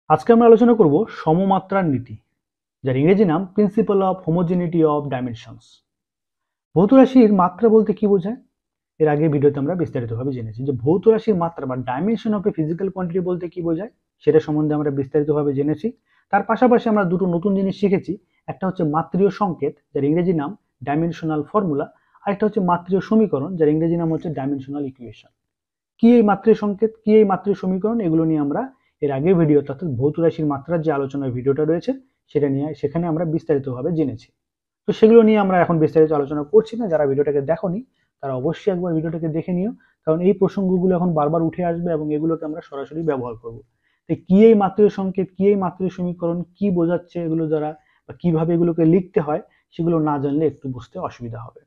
আজকে আমরা আলোচনা করব সমমাত্রার নীতি, যার ইংরেজি নাম principal of homogeneity of dimensions. ভৌত রাশির মাত্রা বলতে কি বোঝায়? এর আগের ভিডিওতে আমরা বিস্তারিতভাবে জেনেছি যে ভৌত রাশির মাত্রা বা dimension of a physical quantity বলতে কি বোঝায় সেটা সম্বন্ধে আমরা বিস্তারিতভাবে জেনেছি। তার পাশাপাশি আমরা দুটো নতুন জিনিস শিখেছি। একটা হচ্ছে মাত্রীয় সংকেত, যার ইংরেজি নাম ডাইমেনশনাল ফর্মুলা, আর একটা হচ্ছে মাত্রীয় সমীকরণ, যার ইংরেজি নাম হচ্ছে ডাইমেনশনাল ইকুয়েশন। কি এই মাত্রীয় সংকেত, কি এই মাত্রীয় সমীকরণ, এগুলো নিয়ে আমরা এর আগের ভিডিওতে অর্থাৎ ভৌত রাশির মাত্রার যে আলোচনার ভিডিওটা রয়েছে সেটা নিয়ে সেখানে আমরা বিস্তারিতভাবে জেনেছি। তো সেগুলো নিয়ে আমরা এখন বিস্তারিত আলোচনা করছি না। যারা ভিডিওটাকে দেখোনি তারা অবশ্যই একবার ভিডিওটাকে দেখে নিও, কারণ এই প্রসঙ্গগুলো এখন বারবার উঠে আসবে এবং এগুলোকে আমরা সরাসরি ব্যবহার করব। তো কি এই মাত্রীয় সংকেত, কি এই মাত্রীয় সমীকরণ, কি বোঝাচ্ছে এগুলো দ্বারা, বা কিভাবে এগুলোকে লিখতে হয় সেগুলো না জানলে একটু বুঝতে অসুবিধা হবে।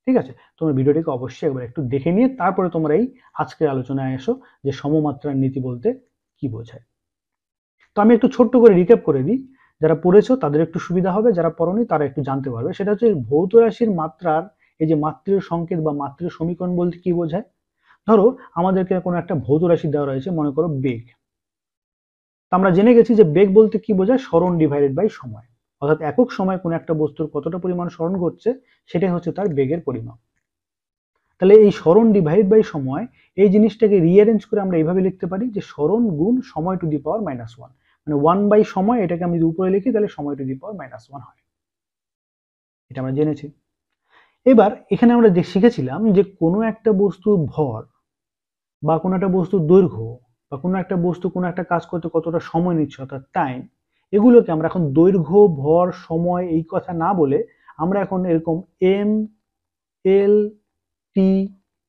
ঠিক আছে, তোমরা ভিডিওটিকে অবশ্যই একবার একটু দেখে নিয়ে তারপরে তোমরা এই আজকের আলোচনায় এসো যে সমমাত্রার নীতি বলতে কি বোঝায়। তো আমি একটু ছোট্ট করে রিক্যাপ করে দিই, যারা পড়েছো তাদের একটু সুবিধা হবে, যারা পড়োনি তারা একটু জানতে পারবে। সেটা হচ্ছে ভৌত রাশির মাত্রার এই যে মাত্রীয় সংকেত বা মাত্রীয় সমীকরণ বলতে কি বোঝায়। ধরো আমাদেরকে কোনো একটা ভৌত রাশি দেওয়া রয়েছে, মনে করো বেগ। আমরা জেনে গেছি যে বেগ বলতে কি বোঝায়, সরণ ডিভাইডেড বাই সময়, অর্থাৎ একক সময় কোনো একটা বস্তুর কতটা পরিমাণ সরণ ঘটছে সেটাই হচ্ছে তার বেগের পরিমাপ। তাহলে এই সরণ ডিভাইড বাই সময়, এই জিনিসটাকে রিঅ্যারেঞ্জ করে আমরা এইভাবে লিখতে পারি যে সরণ গুণ সময় টু দি পাওয়ার -1, মানে 1 বাই সময়, এটাকে আমি যদি উপরে লিখি তাহলে সময় টু দি পাওয়ার -1 হয়। এটা আমরা জেনেছি। এবার এখানে আমরা যে শিখেছিলাম যে কোনো একটা বস্তুর ভর বা কোনো একটা বস্তুর দৈর্ঘ্য বা কোনো একটা বস্তু কোনো একটা কাজ করতে কতটা সময় নিচ্ছে অর্থাৎ টাইম, এগুলোকে আমরা এখন দৈর্ঘ্য, ভর, সময় এই কথা না বলে আমরা এখন এরকম এম, এল, টি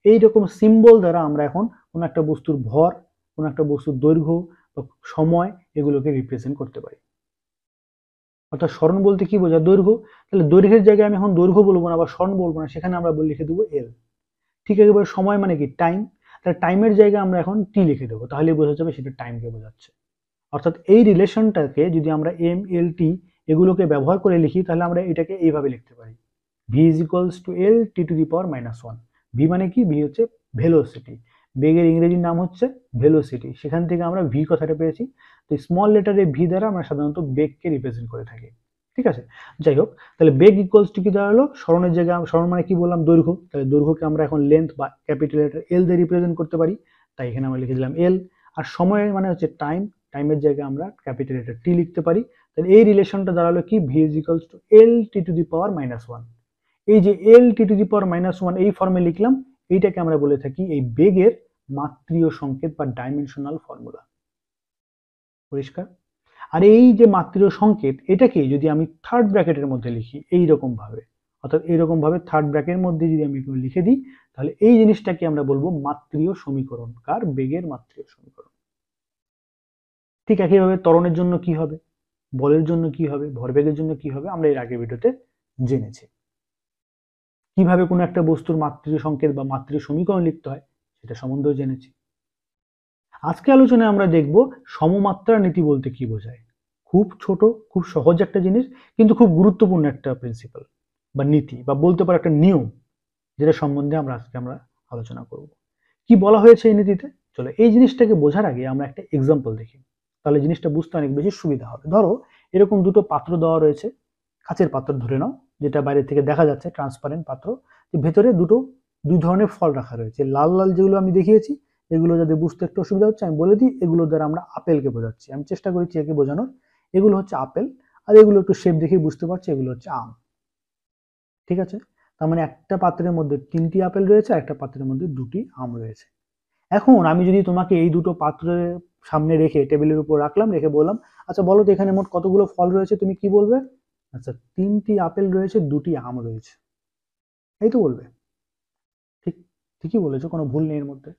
এইরকম সিম্বল দ্বারা আমরা এখন কোনো একটা বস্তুর ভর, কোনো একটা বস্তুর দৈর্ঘ্য বা সময় এগুলোকে রিপ্রেজেন্ট করতে পারি। অর্থাৎ স্মরণ বলতে কি বোঝায়, দৈর্ঘ্য। তাহলে দৈর্ঘ্যের জায়গায় আমি এখন দৈর্ঘ্য বলবো না বা স্মরণ বলবো না, সেখানে আমরা লিখে দেবো এল। ঠিক একেবারে সময় মানে কি, টাইম। তাহলে টাইমের জায়গায় আমরা এখন টি লিখে দেবো, তাহলে বোঝা যাবে সেটা টাইমকে বোঝাচ্ছে। অর্থাৎ এই রিলেশনটাকে যদি আমরা এম, এল, টি এগুলোকে ব্যবহার করে লিখি তাহলে আমরা এটাকে এইভাবে লিখতে পারি, V is equals to L T to the power -1। V মানে কি, ভি হচ্ছে ভেলোসিটি, বেগের ইংরেজির নাম হচ্ছে ভেলোসিটি, সেখান থেকে আমরা ভি কথাটা পেয়েছি। তো স্মল লেটারে ভি দ্বারা আমরা সাধারণত বেগকে রিপ্রেজেন্ট করে থাকি। ঠিক আছে, যাই হোক, তাহলে বেগ ইকুয়ালস টু কি দাঁড়ালো, স্মরণের জায়গায় স্মরণ মানে কি বললাম, দৈর্ঘ্য। তাহলে দৈর্ঘ্যকে আমরা এখন লেন্থ বা ক্যাপিটাল লেটার এল দিয়ে রিপ্রেজেন্ট করতে পারি, তাই এখানে আমরা লিখে দিলাম এল। আর সময়ের মানে হচ্ছে টাইম, টাইমের জায়গায় আমরা ক্যাপিটাল লেটার টি লিখতে পারি। তাহলে এই রিলেশনটা দাঁড়ালো কি, V is equals to L T to the power -1। এই যে এল টি টু দি পাওয়ার -1 এই ফর্মে লিখলাম, এইটাকে আমরা বলে থাকি এই বেগের মাত্রীয় সংকেত বা ডাইমেনশনাল ফর্মুলা। পরিষ্কার? আর এই যে মাত্রীয় সংকেত, এটাকে যদি আমি থার্ড ব্র্যাকেটের মধ্যে লিখি এইরকম ভাবে, অর্থাৎ এইরকম ভাবে থার্ড ব্র্যাকেটের মধ্যে যদি আমি লিখে দিই, তাহলে এই জিনিসটাকে আমরা বলবো মাত্রীয় সমীকরণ। কার? বেগের মাত্রীয় সমীকরণ। ঠিক একইভাবে ত্বরণের জন্য কি হবে, বলের জন্য কি হবে, ভরবেগের জন্য কি হবে, আমরা এর আগের ভিডিওতে জেনেছি। কিভাবে কোনো একটা বস্তুর মাত্রীয় সংকেত বা মাত্রীয় সমীকরণ লিখতে হয় সেটা সম্বন্ধেও জেনেছি। আজকে আলোচনায় আমরা দেখব সমমাত্রার নীতি বলতে কি বোঝায়। খুব ছোট, খুব সহজ একটা জিনিস, কিন্তু খুব গুরুত্বপূর্ণ একটা প্রিন্সিপাল বা নীতি, বা বলতে পারো একটা নিয়ম, যেটা সম্বন্ধে আমরা আলোচনা করব। কি বলা হয়েছে এই নীতিতে? চলো এই জিনিসটাকে বোঝার আগে আমরা একটা এক্সাম্পল দেখি, তাহলে জিনিসটা বুঝতে অনেক বেশি সুবিধা হবে। ধরো এরকম দুটো পাত্র দেওয়া রয়েছে, কাচের পাত্র ধরে নাও, যেটা বাইরে থেকে দেখা যাচ্ছে ট্রান্সপারেন্ট পাত্র, ভেতরে দুই ধরনের ফল রাখা রয়েছে। লাল লাল যেগুলো আমি দেখিয়েছি, এগুলো যাদের বুঝতে একটু অসুবিধা হচ্ছে আমি বলে দিই, এগুলো দ্বারা আমরা আপেলকে বোঝাচ্ছি, আমি চেষ্টা করেছি একে বোঝানোর। এগুলো হচ্ছে আপেল, আর এগুলো একটু শেপ দেখে বুঝতে পারছি এগুলো হচ্ছে আম। ঠিক আছে, তার মানে একটা পাত্রের মধ্যে 3টি আপেল রয়েছে, আর একটা পাত্রের মধ্যে 2টি আম রয়েছে। এখন আমি যদি তোমাকে এই দুটো পাত্রের সামনে রেখে টেবিলের উপর রাখলাম, রেখে বললাম আচ্ছা বলো তো এখানে মোট কতগুলো ফল রয়েছে, তুমি কি বলবে? আচ্ছা 3টি আপেল রয়েছে, 2টি আম রয়েছে, এই তো বলবে। ঠিক, ঠিকই বলেছো, কোনো ভুল নেই এর মধ্যে।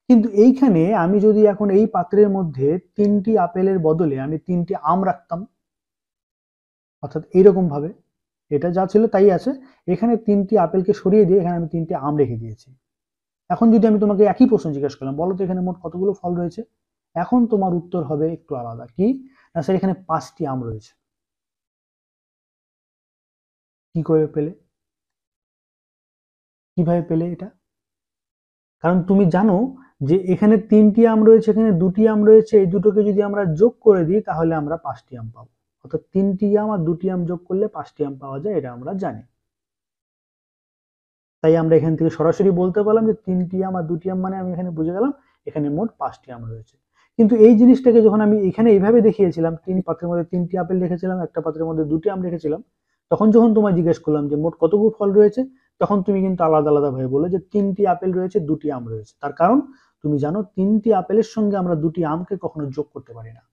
কিন্তু এইখানে আমি যদি এখন এই পাত্রের মধ্যে 3টি আপেলের বদলে আমি 3টি আম রাখতাম, অর্থাৎ এইরকম ভাবে, এটা যা ছিল তাই আছে, এখানে 3টি আপেলকে সরিয়ে দিয়ে এখানে আমি 3টি আম রেখে দিয়েছি। এখন যদি আমি তোমাকে একই প্রশ্ন জিজ্ঞাসা করলাম, বলো তো এখানে মোট কতগুলো ফল রয়েছে, এখন তোমার উত্তর হবে একটু আলাদা। কি না স্যার, এখানে 5টি আম রয়েছে। কি করে পেলে, কিভাবে পেলে এটা? কারণ তুমি জানো যে এখানে 3টি আম রয়েছে, এখানে 2টি আম রয়েছে, এই দুটোকে যদি আমরা যোগ করে দিই তাহলে আমরা 5টি আম পাবো। অর্থাৎ 3টি আম আর 2টি আম যোগ করলে 5টি আম পাওয়া যায়, এটা আমরা জানি। তাই আমরা এখান থেকে সরাসরি বলতে পারলাম যে 3টি আম আর 2টি আম, মানে আমি এখানে বুঝে গেলাম এখানে মোট 5টি আম রয়েছে। কিন্তু এই জিনিসটাকে যখন আমি এখানে এইভাবে দেখিয়েছিলাম, 3 পাত্রের মধ্যে 3টি আপেল রেখেছিলাম, একটা পাত্রের মধ্যে 2টি আম রেখেছিলাম, তখন যখন তোমায় জিজ্ঞেস করলাম যে মোট কতগুলো ফল রয়েছে, তখন তুমি কিন্তু আলাদা আলাদা ভাবে বলে যে 3টি আপেল রয়েছে, 2টি আম রয়েছে। তার কারণ তুমি জানো 3টি আপেলের সঙ্গে আমরা 2টি আমকে কখনো যোগ করতে পারি না।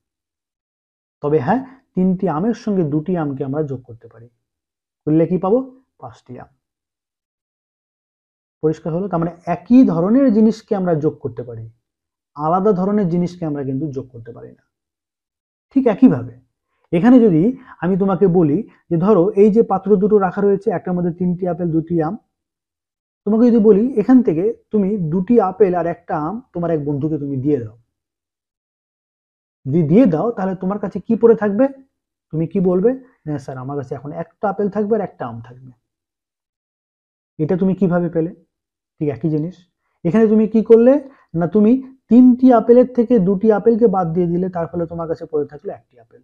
তবে হ্যাঁ, 3টি আমের সঙ্গে 2টি আমকে আমরা যোগ করতে পারি, করলে কি পাবো? 5টি আম। পরিষ্কার হলো? তার মানে একই ধরনের জিনিসকে আমরা যোগ করতে পারি, আলাদা ধরনের জিনিসকে আমরা কিন্তু যোগ করতে পারি না। ঠিক একইভাবে এখানে যদি আমি তোমাকে বলি যে ধরো এই যে পাত্র দুটো রাখা রয়েছে, একটার মধ্যে 3টি আপেল 2টি আম, তোমাকে যদি বলি এখান থেকে তুমি 2টি আপেল আর একটা আম তোমার এক বন্ধুকে তুমি দিয়ে দাও, যদি দিয়ে দাও তাহলে তোমার কাছে কি পড়ে থাকবে? তুমি কি বলবে? না স্যার, আমার কাছে এখন একটা আপেল থাকবে আর একটা আম থাকবে। এটা তুমি কিভাবে পেলে? ঠিক একই জিনিস। এখানে তুমি কি করলে না, তুমি 3টি আপেলের থেকে 2টি আপেলকে বাদ দিয়ে দিলে, তার ফলে তোমার কাছে পড়ে থাকলো একটি আপেল।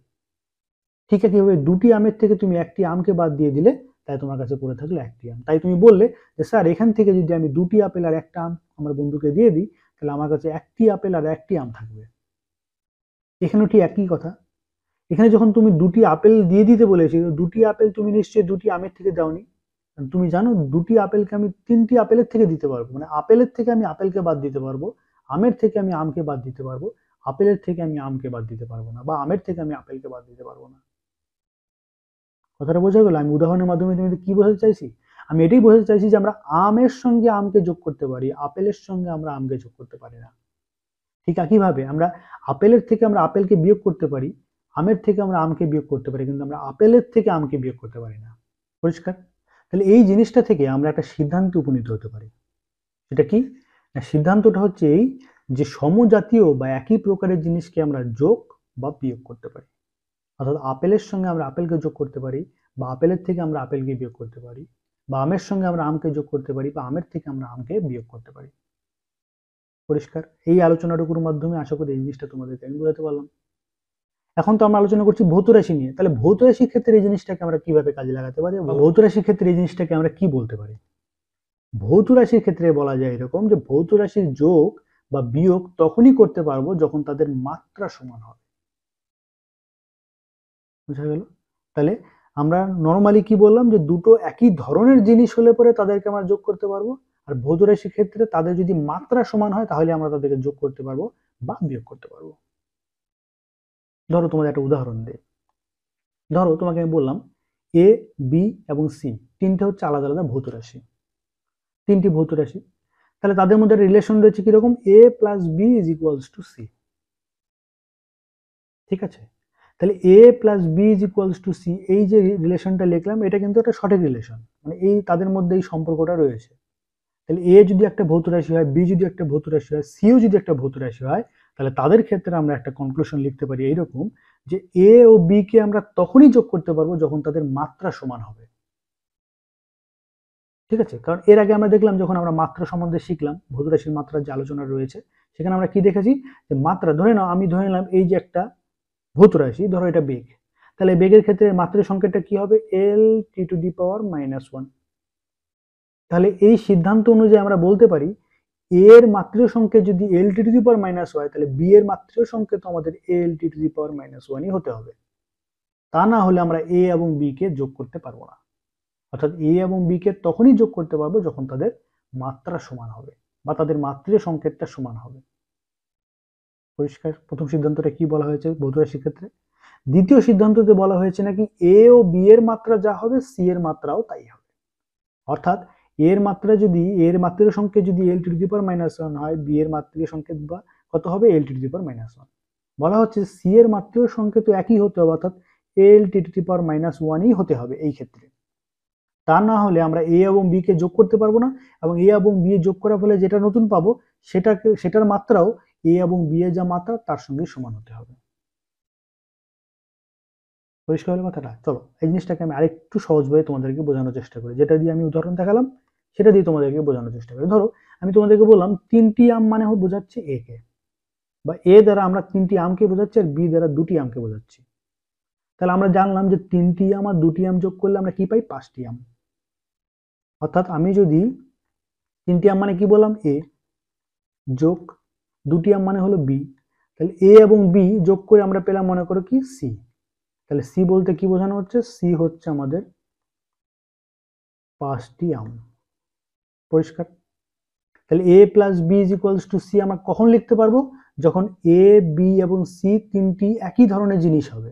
ঠিক একইভাবে 2টি আমের থেকে তুমি একটি আমকে বাদ দিয়ে দিলে, তাই তোমার কাছে পড়ে থাকলো একটি আম। তাই তুমি বললে যে স্যার, এখান থেকে যদি আমি 2টি আপেল আর একটা আম আমার বন্ধুকে দিয়ে দিই, তাহলে আমার কাছে একটি আপেল আর একটি আম থাকবে। এখানেও ঠিক একই কথা। এখানে যখন তুমি 2টি আপেল দিয়ে দিতে বলেছি, 2টি আপেল তুমি নিশ্চয়ই 2টি আমের থেকে দাওনি। তুমি জানো 2টি আপেলকে আমি 3টি আপেলের থেকে দিতে পারবো, মানে আপেলের থেকে আমি আপেলকে বাদ দিতে পারবো, আমের থেকে আমি আমকে বাদ দিতে পারবো, আপেলের থেকে আমি আমকে বাদ দিতে পারবো না, বা আমের থেকে আমি আপেলকে বাদ দিতে পারবো না। কথাটা বোঝা গেল? আমি উদাহরণের মাধ্যমে তুমি কি বোঝাতে চাইছি? আমি এটাই বোঝাতে চাইছি যে আমরা আমের সঙ্গে আমকে যোগ করতে পারি, আপেলের সঙ্গে আমরা আমকে যোগ করতে পারি না। ঠিক একইভাবে আমরা আপেলের থেকে আমরা আপেলকে বিয়োগ করতে পারি, আমের থেকে আমরা আমকে বিয়োগ করতে পারি, কিন্তু আমরা আপেলের থেকে আমকে বিয়োগ করতে পারি না। পরিষ্কার? তাহলে এই জিনিসটা থেকে আমরা একটা সিদ্ধান্তে উপনীত হতে পারি। সেটা কি? না, সিদ্ধান্তটা হচ্ছে এই যে সমজাতীয় বা একই প্রকারের জিনিসকে আমরা যোগ বা বিয়োগ করতে পারি। অর্থাৎ আপেলের সঙ্গে আমরা আপেলকে যোগ করতে পারি, বা আপেলের থেকে আমরা আপেলকে বিয়োগ করতে পারি, বা আমের সঙ্গে আমরা আমকে যোগ করতে পারি, বা আমের থেকে আমরা আমকে বিয়োগ করতে পারি। পরিষ্কার? এই আলোচনাটুকুর মাধ্যমে আশা করি এই জিনিসটা তোমাদেরকে আমি বোঝাতে পারলাম। এখন তো আমরা আলোচনা করছি ভৌত রাশি নিয়ে, তাহলে ভৌত রাশির ক্ষেত্রে এই জিনিসটাকে আমরা কিভাবে কাজে লাগাতে পারি, বা ভৌত রাশির ক্ষেত্রে এই জিনিসটাকে আমরা কি বলতে পারি? ভৌত রাশির ক্ষেত্রে বলা যায় এরকম যে ভৌত রাশির যোগ বা বিয়োগ তখনই করতে পারবো যখন তাদের মাত্রা সমান হবে। বুঝা গেল? তাহলে আমরা নর্মালি কি বললাম যে দুটো একই ধরনের জিনিস হলে পরে তাদেরকে আমরা যোগ করতে পারবো, আর ভৌত রাশির ক্ষেত্রে তাদের যদি মাত্রা সমান হয় তাহলে আমরা তাদেরকে যোগ করতে পারবো বা বিয়োগ করতে পারবো। ধরো তোমাদের একটা উদাহরণ দিই। ধরো তোমাকে আমি বললাম এ, বি এবং সি তিনটে হচ্ছে আলাদা আলাদা ভৌত রাশি, তিনটি ভৌত রাশি। তাহলে তাদের মধ্যে রিলেশন রয়েছে কিরকম? A plus B is equals to C. ঠিক আছে? তাহলে A plus B is equals to C, এই যে রিলেশনটা লিখলাম এটা কিন্তু একটা সঠিক রিলেশন, মানে এই তাদের মধ্যে এই সম্পর্কটা রয়েছে। তাহলে এ যদি একটা ভৌত রাশি হয়, বি যদি একটা ভৌত রাশি হয়, সিও যদি একটা ভৌত রাশি হয়, তাহলে তাদের ক্ষেত্রে আমরা একটা কনক্লুশন লিখতে পারি এইরকম যে এ ও বি কে আমরা তখনই যোগ করতে পারবো যখন তাদের মাত্রা সমান হবে। ঠিক আছে? কারণ এর আগে আমরা দেখলাম যখন আমরা মাত্রা সম্বন্ধে শিখলাম, ভৌত রাশির মাত্রার যে আলোচনা রয়েছে, সেখানে আমরা কি দেখেছি যে মাত্রা ধরে নাও, আমি ধরে নিলাম এই যে একটা ভৌত রাশি, ধরো এটা বেগ, তাহলে বেগের ক্ষেত্রে মাত্রা সংখ্যাটা কি হবে? এল টি টু দি পাওয়ার -1। তাহলে এই সিদ্ধান্ত অনুযায়ী আমরা বলতে পারি এর মাত্রীয় সংখ্যা যদি এল T to the power minus হয়, তাহলে বি এর মাত্রীয় সংখ্যা তো আমাদের এল টি টু দি পাওয়ার -1ই হতে হবে। তা না হলে আমরা এ এবং বি কে যোগ করতে পারবো না। অর্থাৎ এ এবং বি কে তখনই যোগ করতে পারবো যখন তাদের মাত্রা সমান হবে, বা তাদের মাত্রীয় সংকেতটা সমান হবে। পরিষ্কার? প্রথম সিদ্ধান্তটা কি বলা হয়েছে ভৌত রাশির ক্ষেত্রে। দ্বিতীয় সিদ্ধান্ততে বলা হয়েছে নাকি এ ও বি এর মাত্রা যা হবে সি এর মাত্রাও তাই হবে। অর্থাৎ এর মাত্রা যদি এর মাত্রীয় সংকেত যদি এল টু দি পাওয়ার -1 হয়, বি এর মাত্রীয় সংকেত বা কত হবে? এল টু দি পাওয়ার -1। বলা হচ্ছে সি এর মাত্রীয় সংকেত একই হতে হবে, অর্থাৎ এল টু দি পাওয়ার -1ই হতে হবে এই ক্ষেত্রে। তা না হলে আমরা এ এবং বি কে যোগ করতে পারবো না, এবং এ এবং বি যোগ করার ফলে যেটা নতুন পাবো সেটার মাত্রাও এ এবং বি এর যা মাত্রা তার সঙ্গে সমান হতে হবে। পরিষ্কার হলো কথাটা? চলো এই জিনিসটাকে আমি আরেকটু সহজভাবে তোমাদেরকে বোঝানোর চেষ্টা করি, যেটা দিয়ে আমি উদাহরণ দেখালাম সেটা দিয়ে তোমাদেরকে বোঝানোর চেষ্টা করি। ধরো আমি তোমাদেরকে বললাম 3টি আম মানে বোঝাচ্ছে এ কে, বা এ দ্বারা আমরা 3টি আমকে বোঝাচ্ছি আর বি দ্বারা 2টি আমকে বোঝাচ্ছি। তাহলে আমরা জানলাম যে 3টি আম আর 2টি আম যোগ করলে আমরা কি পাই? 5টি আম। অর্থাৎ আমি যদি 3টি আম মানে কি বললাম? এ, যোগ 2টি আম মানে হলো বি, তাহলে এ এবং বি যোগ করে আমরা পেলাম মনে করো কি? সি। তাহলে সি বলতে কি বোঝানো হচ্ছে? সি হচ্ছে আমাদের 5টি আম। পরিষ্কার? তাহলে A plus B is equals to C আমরা কখন লিখতে পারবো? যখন এ, বি এবং সি তিনটি একই ধরনের জিনিস হবে।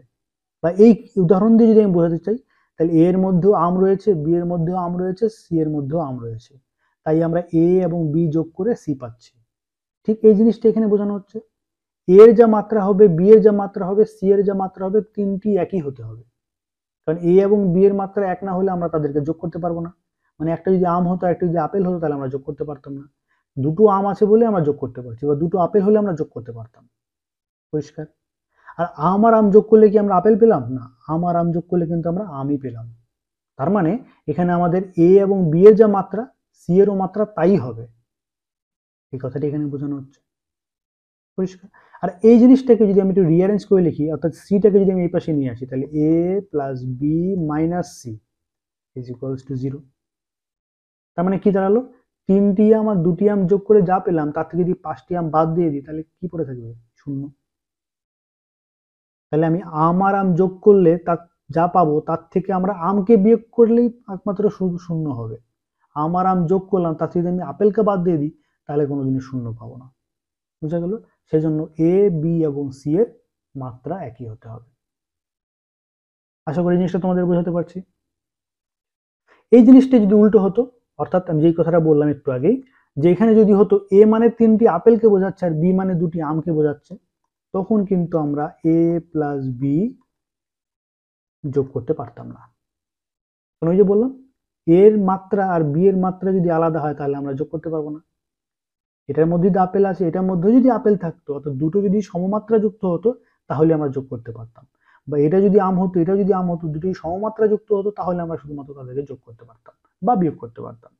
বা এই উদাহরণ দিয়ে যদি আমি বোঝাতে চাই, তাহলে এ এর মধ্যেও আম রয়েছে, বি এর মধ্যেও আম রয়েছে, সি এর মধ্যেও আম রয়েছে, তাই আমরা এ এবং বি যোগ করে সি পাচ্ছি। ঠিক এই জিনিসটা এখানে বোঝানো হচ্ছে। এর যা মাত্রা হবে, বি এর যা মাত্রা হবে, সি এর যা মাত্রা হবে, তিনটি একই হতে হবে। কারণ এ এবং বি এর মাত্রা এক না হলে আমরা তাদেরকে যোগ করতে পারবো না। মানে একটা যদি আম হতো, একটা যদি আপেল হতো, তাহলে আমরা যোগ করতে পারতাম না। দুটো আম আছে বলে আমরা যোগ করতে পারছি, বা দুটো আপেল হলে আমরা যোগ করতে পারতাম। পরিষ্কার? আর আম আর আম যোগ করলে কি আমরা আপেল পেলাম? না, আম আর আম যোগ করলে কিন্তু আমরা আমই পেলাম। তার মানে এখানে আমাদের এ এবং বি এর যা মাত্রা, সি এরও মাত্রা তাই হবে। এই কথাটি এখানে বোঝানো হচ্ছে। পরিষ্কার? আর এই জিনিসটাকে যদি আমি একটু রিঅ্যারেঞ্জ করে লিখি, অর্থাৎ সিটাকে যদি আমি এই পাশে নিয়ে আসি, তাহলে A plus B minus C is equals to 0। তার মানে কি দাঁড়ালো? 3টি আম আর 2টি আম যোগ করে যা পেলাম, তার থেকে যদি 5টি আম বাদ দিয়ে দিই, তাহলে কি পড়ে থাকবে? 0। তাহলে আমি আম আর আম যোগ করলে তার যা পাবো, তার থেকে আমরা আমকে বিয়োগ করলেই একমাত্র শুধু 0 হবে। আম আর আম যোগ করলাম, তার থেকে যদি আমি আপেলকে বাদ দিয়ে দিই, তাহলে কোনোদিনই 0 পাবো না। বুঝা গেল? সেই জন্য এ, বি এবং সি এর মাত্রা একই হতে হবে। আশা করি জিনিসটা তোমাদের বোঝাতে পারছি। এই জিনিসটা যদি উল্টো হতো, অর্থাৎ আমি যেই কথাটা বললাম একটু আগেই, যে এখানে যদি হতো এ মানে 3টি আপেলকে বোঝাচ্ছে আর বি মানে 2টি আমকে বোঝাচ্ছে, তখন কিন্তু আমরা এ প্লাস বি যোগ করতে পারতাম না। কারণ ওই যে বললাম, এর মাত্রা আর বি এর মাত্রা যদি আলাদা হয়, তাহলে আমরা যোগ করতে পারবো না। এটার মধ্যে যদি আপেল আছে, এটার মধ্যে যদি আপেল থাকতো, অর্থাৎ দুটো যদি সমমাত্রা যুক্ত হতো, তাহলে আমরা যোগ করতে পারতাম। বা এটা যদি আম হতো, এটা যদি আম হতো, দুটোই সমমাত্রা যুক্ত হতো, তাহলে আমরা শুধুমাত্র তাদেরকে যোগ করতে পারতাম বা বিয়োগ করতে পারতাম।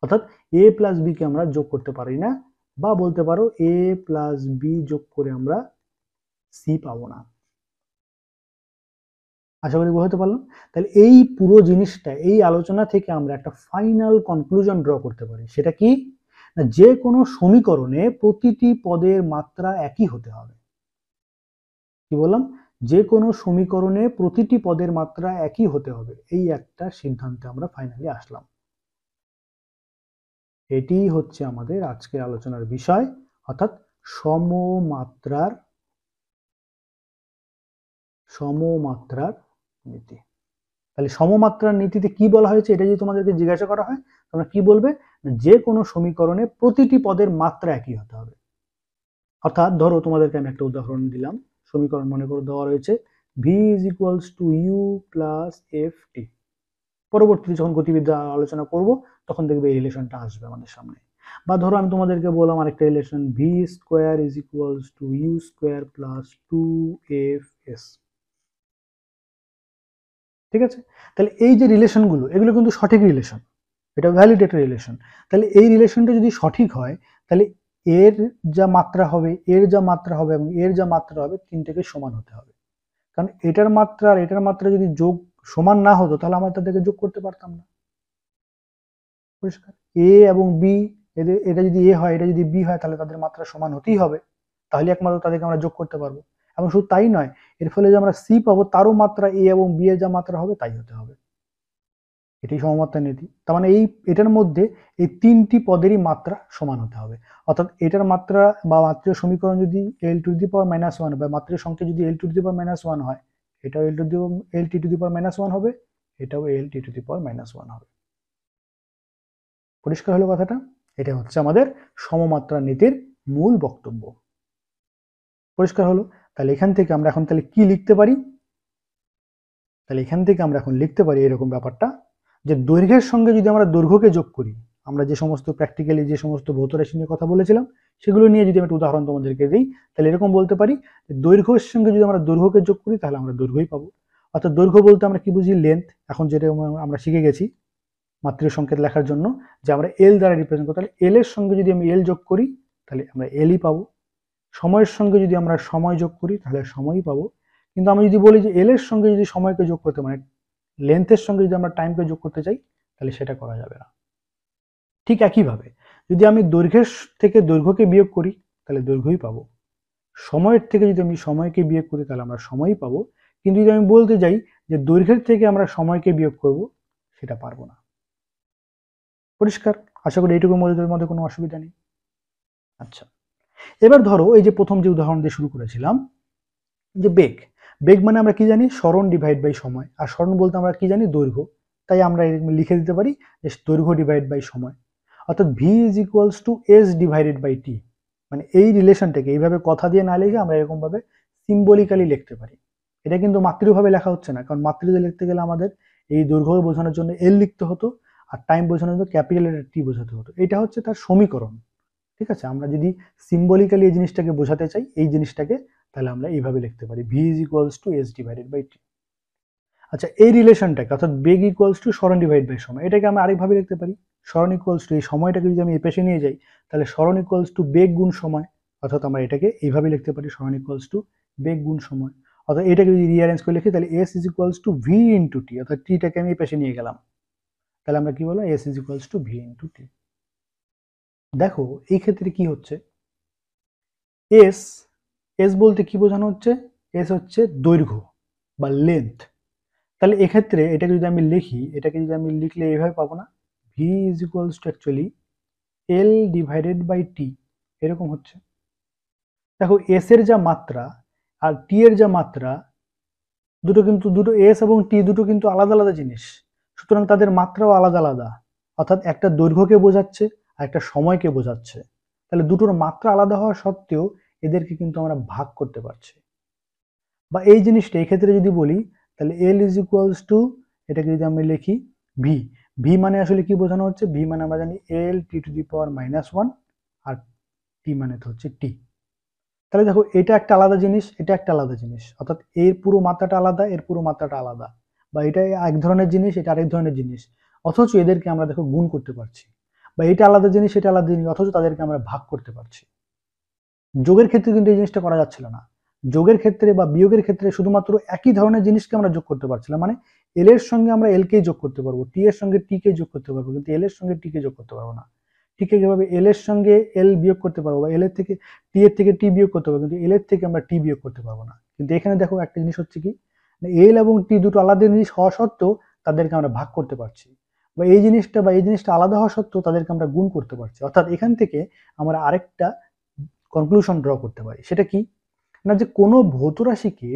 অর্থাৎ এ প্লাস বি কে আমরা যোগ করতে পারি না, বা বলতে পারো এ প্লাস বি যোগ করে আমরা সি পাবো না। আশা করি বোঝাতে পারলাম। তাহলে এই পুরো জিনিসটা, এই আলোচনা থেকে আমরা একটা ফাইনাল কনক্লুশন ড্র করতে পারি। সেটা কি? না, যে কোনো সমীকরণে প্রতিটি পদের মাত্রা একই হতে হবে। কি বললাম? যে কোনো সমীকরণে প্রতিটি পদের মাত্রা একই হতে হবে, এই একটা সিদ্ধান্তে আমরা ফাইনালি আসলাম। এটি হচ্ছে আমাদের আজকের আলোচনার বিষয়, অর্থাৎ সমমাত্রার নীতি। তাহলে সমমাত্রার নীতিতে কি বলা হয়েছে, এটা যদি তোমাদেরকে জিজ্ঞাসা করা হয়, তোমরা কি বলবে? যে কোনো সমীকরণে প্রতিটি পদের মাত্রা একই হতে হবে। অর্থাৎ ধরো তোমাদেরকে আমি একটা উদাহরণ দিলাম। সমীকরণ মনে করে দেওয়া রয়েছে V is equals to U plus F T. পরবর্তীতে যখন গতিবিদ্যা আলোচনা করব, তখন দেখবে এই রিলেশনটা আসবে আমাদের সামনে। বা ধরো আমি তোমাদেরকে বললাম আরেকটা relation, V square is equals to U square plus 2f(s). ঠিক আছে? তাহলে এই যে রিলেশনগুলো, এগুলো কিন্তু সঠিক রিলেশন, এটা ভ্যালিড একটা রিলেশন। তাহলে এই রিলেশনটা যদি সঠিক হয়, তাহলে এর যা মাত্রা হবে, এর যা মাত্রা হবে এবং এর যা মাত্রা হবে, তিনটেকে সমান হতে হবে। কারণ এটার মাত্রা আর এটার মাত্রা যদি যোগ সমান না হতো, তাহলে আমরা তাদেরকে যোগ করতে পারতাম না। পরিষ্কার? এ এবং বি, এটা যদি এ হয়, এটা যদি বি হয়, তাহলে তাদের মাত্রা সমান হতেই হবে, তাহলে একমাত্র তাদেরকে আমরা যোগ করতে পারবো। এবং শুধু তাই নয়, এর ফলে যে আমরা সি পাবো, তারও মাত্রা এ এবং বি এর যা মাত্রা হবে তাই হতে হবে। এটি সমমাত্রার নীতি। তার মানে এটার মধ্যে এই তিনটি পদেরই মাত্রা সমান হতে হবে। অর্থাৎ এটার মাত্রা বা মাত্রার সমীকরণ যদি l⁻⁻1 বা মাত্রার সংখ্যা যদি l⁻⁻1 হয়, এটাও lt⁻⁻1 হবে, এটাও lt⁻⁻1 হবে। পরিষ্কার হলো কথাটা? এটা হচ্ছে আমাদের সমমাত্রার নীতির মূল বক্তব্য। পরিষ্কার হলো? তাহলে এখান থেকে আমরা এখন তাহলে কি লিখতে পারি? তাহলে এখান থেকে আমরা এখন লিখতে পারি এরকম ব্যাপারটা, যে দৈর্ঘ্যের সঙ্গে যদি আমরা দৈর্ঘ্যকে যোগ করি, আমরা যে সমস্ত প্র্যাকটিক্যালি যে সমস্ত ভৌত রাশি নিয়ে কথা বলেছিলাম, সেগুলো নিয়ে যদি আমি একটা উদাহরণ তোমাদেরকে দিই, তাহলে এরকম বলতে পারি যে দৈর্ঘ্যের সঙ্গে যদি আমরা দৈর্ঘ্যকে যোগ করি, তাহলে আমরা দৈর্ঘ্যই পাবো। অর্থাৎ দৈর্ঘ্য বলতে আমরা কি বুঝি? লেন্থ। এখন যেটা আমরা শিখে গেছি, মাত্রিক সংকেত লেখার জন্য, যে আমরা এল দ্বারা রিপ্রেজেন্ট করি। তাহলে এল এর সঙ্গে যদি আমি এল যোগ করি তাহলে আমরা এলই পাবো, সময়ের সঙ্গে যদি আমরা সময় যোগ করি তাহলে সময়ই পাবো। কিন্তু আমি যদি বলি যে এল এর সঙ্গে যদি সময়কে যোগ করতে, মানে লেন্থের সঙ্গে যদি আমরা টাইমকে যোগ করতে চাই তাহলে সেটা করা যাবে না। ঠিক একইভাবে যদি আমি দৈর্ঘ্যের থেকে দৈর্ঘ্যকে বিয়োগ করি তাহলে দৈর্ঘ্যই পাবো, সময়ের থেকে যদি আমি সময়কে বিয়োগ করি তাহলে আমরা সময়ই পাবো। কিন্তু যদি আমি বলতে যাই যে দৈর্ঘ্যের থেকে আমরা সময়কে বিয়োগ করব, সেটা পারবো না। পরিষ্কার? আশা করি এইটুকু মধ্যে কোনো অসুবিধা নেই। আচ্ছা, এবার ধরো এই যে প্রথম যে উদাহরণ দিয়ে শুরু করেছিলাম, যে বেগ। বেগ মানে আমরা কি জানি? সরণ ডিভাইড বাই সময়। আর সরণ বলতে আমরা কি জানি? দৈর্ঘ্য। তাই আমরা লিখে দিতে পারি যে দৈর্ঘ্য ডিভাইড বাই সময়, অর্থাৎ V is equals to S divided by T. মানে এই রিলেশনটাকে এইভাবে কথা দিয়ে না লিখে আমরা এরকম ভাবে সিম্বলিক্যালি লিখতে পারি। এটা কিন্তু মাতৃভাবে লেখা হচ্ছে না, কারণ মাতৃভাবে লিখতে গেলে আমাদের এই দৈর্ঘ্য বোঝানোর জন্য এল লিখতে হতো, আর টাইম বোঝানোর জন্য ক্যাপিটাল লেটার টি বোঝাতে হতো। এটা হচ্ছে তার সমীকরণ। ঠিক আছে, আমরা যদি সিম্বলিক্যালি এই জিনিসটাকে বোঝাতে চাই, এই জিনিসটাকে, তাহলে আমরা এইভাবে লিখতে পারি V is equals to S divided by T. আচ্ছা, এই রিলেশনটাকে অর্থাৎ বেগ ইকুয়ালস টু সরণ ডিভাইড বাই সময়, এটাকে আমরা আরেকভাবে লিখতে পারি। সরণ ইকুয়ালস টু এই সময়টাকে যদি আমি এই পেশে নিয়ে যাই তাহলে সরণ ইকুয়ালস টু বেগ গুণ সময়, অর্থাৎ আমরা এটাকে এইভাবে লিখতে পারি সরণ ইকুয়ালস টু বেগ গুণ সময়। অর্থাৎ এটাকে যদি রিঅ্যারেঞ্জ করে লিখি তাহলে S is equals to V into T, অর্থাৎ টিটাকে আমি এই পেশে নিয়ে গেলাম, তাহলে আমরা কি বললাম? S is equals to V into T. দেখো এই ক্ষেত্রে কি হচ্ছে, এস, এস বলতে কি বোঝানো হচ্ছে? এস হচ্ছে দৈর্ঘ্য বা লেন্থ। তাহলে এক্ষেত্রে এটাকে যদি আমি লিখি, এটাকে যদি আমি লিখলে এইভাবে পাবো না? V is equals to actually L divided by T, এরকম হচ্ছে। দেখো এস এর যা মাত্রা আর টি এর যা মাত্রা, দুটো এস এবং টি দুটো কিন্তু আলাদা আলাদা জিনিস, সুতরাং তাদের মাত্রাও আলাদা আলাদা। অর্থাৎ একটা দৈর্ঘ্যকে বোঝাচ্ছে আর একটা সময়কে বোঝাচ্ছে। তাহলে দুটোর মাত্রা আলাদা হওয়া সত্ত্বেও এদেরকে কিন্তু আমরা ভাগ করতে পারছি। বা এই জিনিসটা এক্ষেত্রে যদি বলি তাহলে এল ইজ ইকুয়ালস টু, এটাকে যদি আমি লিখি ভি, ভি মানে আসলে কি বোঝানো হচ্ছে? ভি মানে আমরা জানি এল T to the power -1, R T মানে তো হচ্ছে টি। তাহলে দেখো এটা একটা আলাদা জিনিস, এটা একটা আলাদা জিনিস, অর্থাৎ এর পুরো মাত্রাটা আলাদা, এর পুরো মাত্রাটা আলাদা, বা এটা এক ধরনের জিনিস, এটা আরেক ধরনের জিনিস, অথচ এদেরকে আমরা দেখো গুণ করতে পারছি। বা এটা আলাদা জিনিস, এটা আলাদা জিনিস, অথচ তাদেরকে আমরা ভাগ করতে পারছি। যোগের ক্ষেত্রে কিন্তু এই জিনিসটা করা যাচ্ছিল না। যোগের ক্ষেত্রে বা বিয়োগের ক্ষেত্রে শুধুমাত্র একই ধরনের জিনিসকে আমরা যোগ করতে পারছিলাম, মানে এল এর সঙ্গে আমরা এল কেই যোগ করতে পারবো, টি এর সঙ্গে টি কে যোগ করতে পারবো, কিন্তু এল এর সঙ্গে টি কে যোগ করতে পারবো না। ঠিক কিভাবে এল এর সঙ্গে এল বিয়োগ করতে পারবো, বা এল এর থেকে টি বিয়োগ করতে পারবো, কিন্তু এল এর থেকে আমরা টি বিয়োগ করতে পারবো না। কিন্তু এখানে দেখো একটা জিনিস হচ্ছে কি, এল এবং টি দুটো আলাদা জিনিস হওয়া সত্ত্বেও তাদেরকে আমরা ভাগ করতে পারছি, বা এই জিনিসটা আলাদা হওয়া সত্ত্বেও তাদেরকে আমরা গুণ করতে পারছি। অর্থাৎ এখান থেকে আমরা আরেকটা কনক্লুশন ড্র করতে পারি। সেটা কি না, যে কোনো ভৌত রাশিকে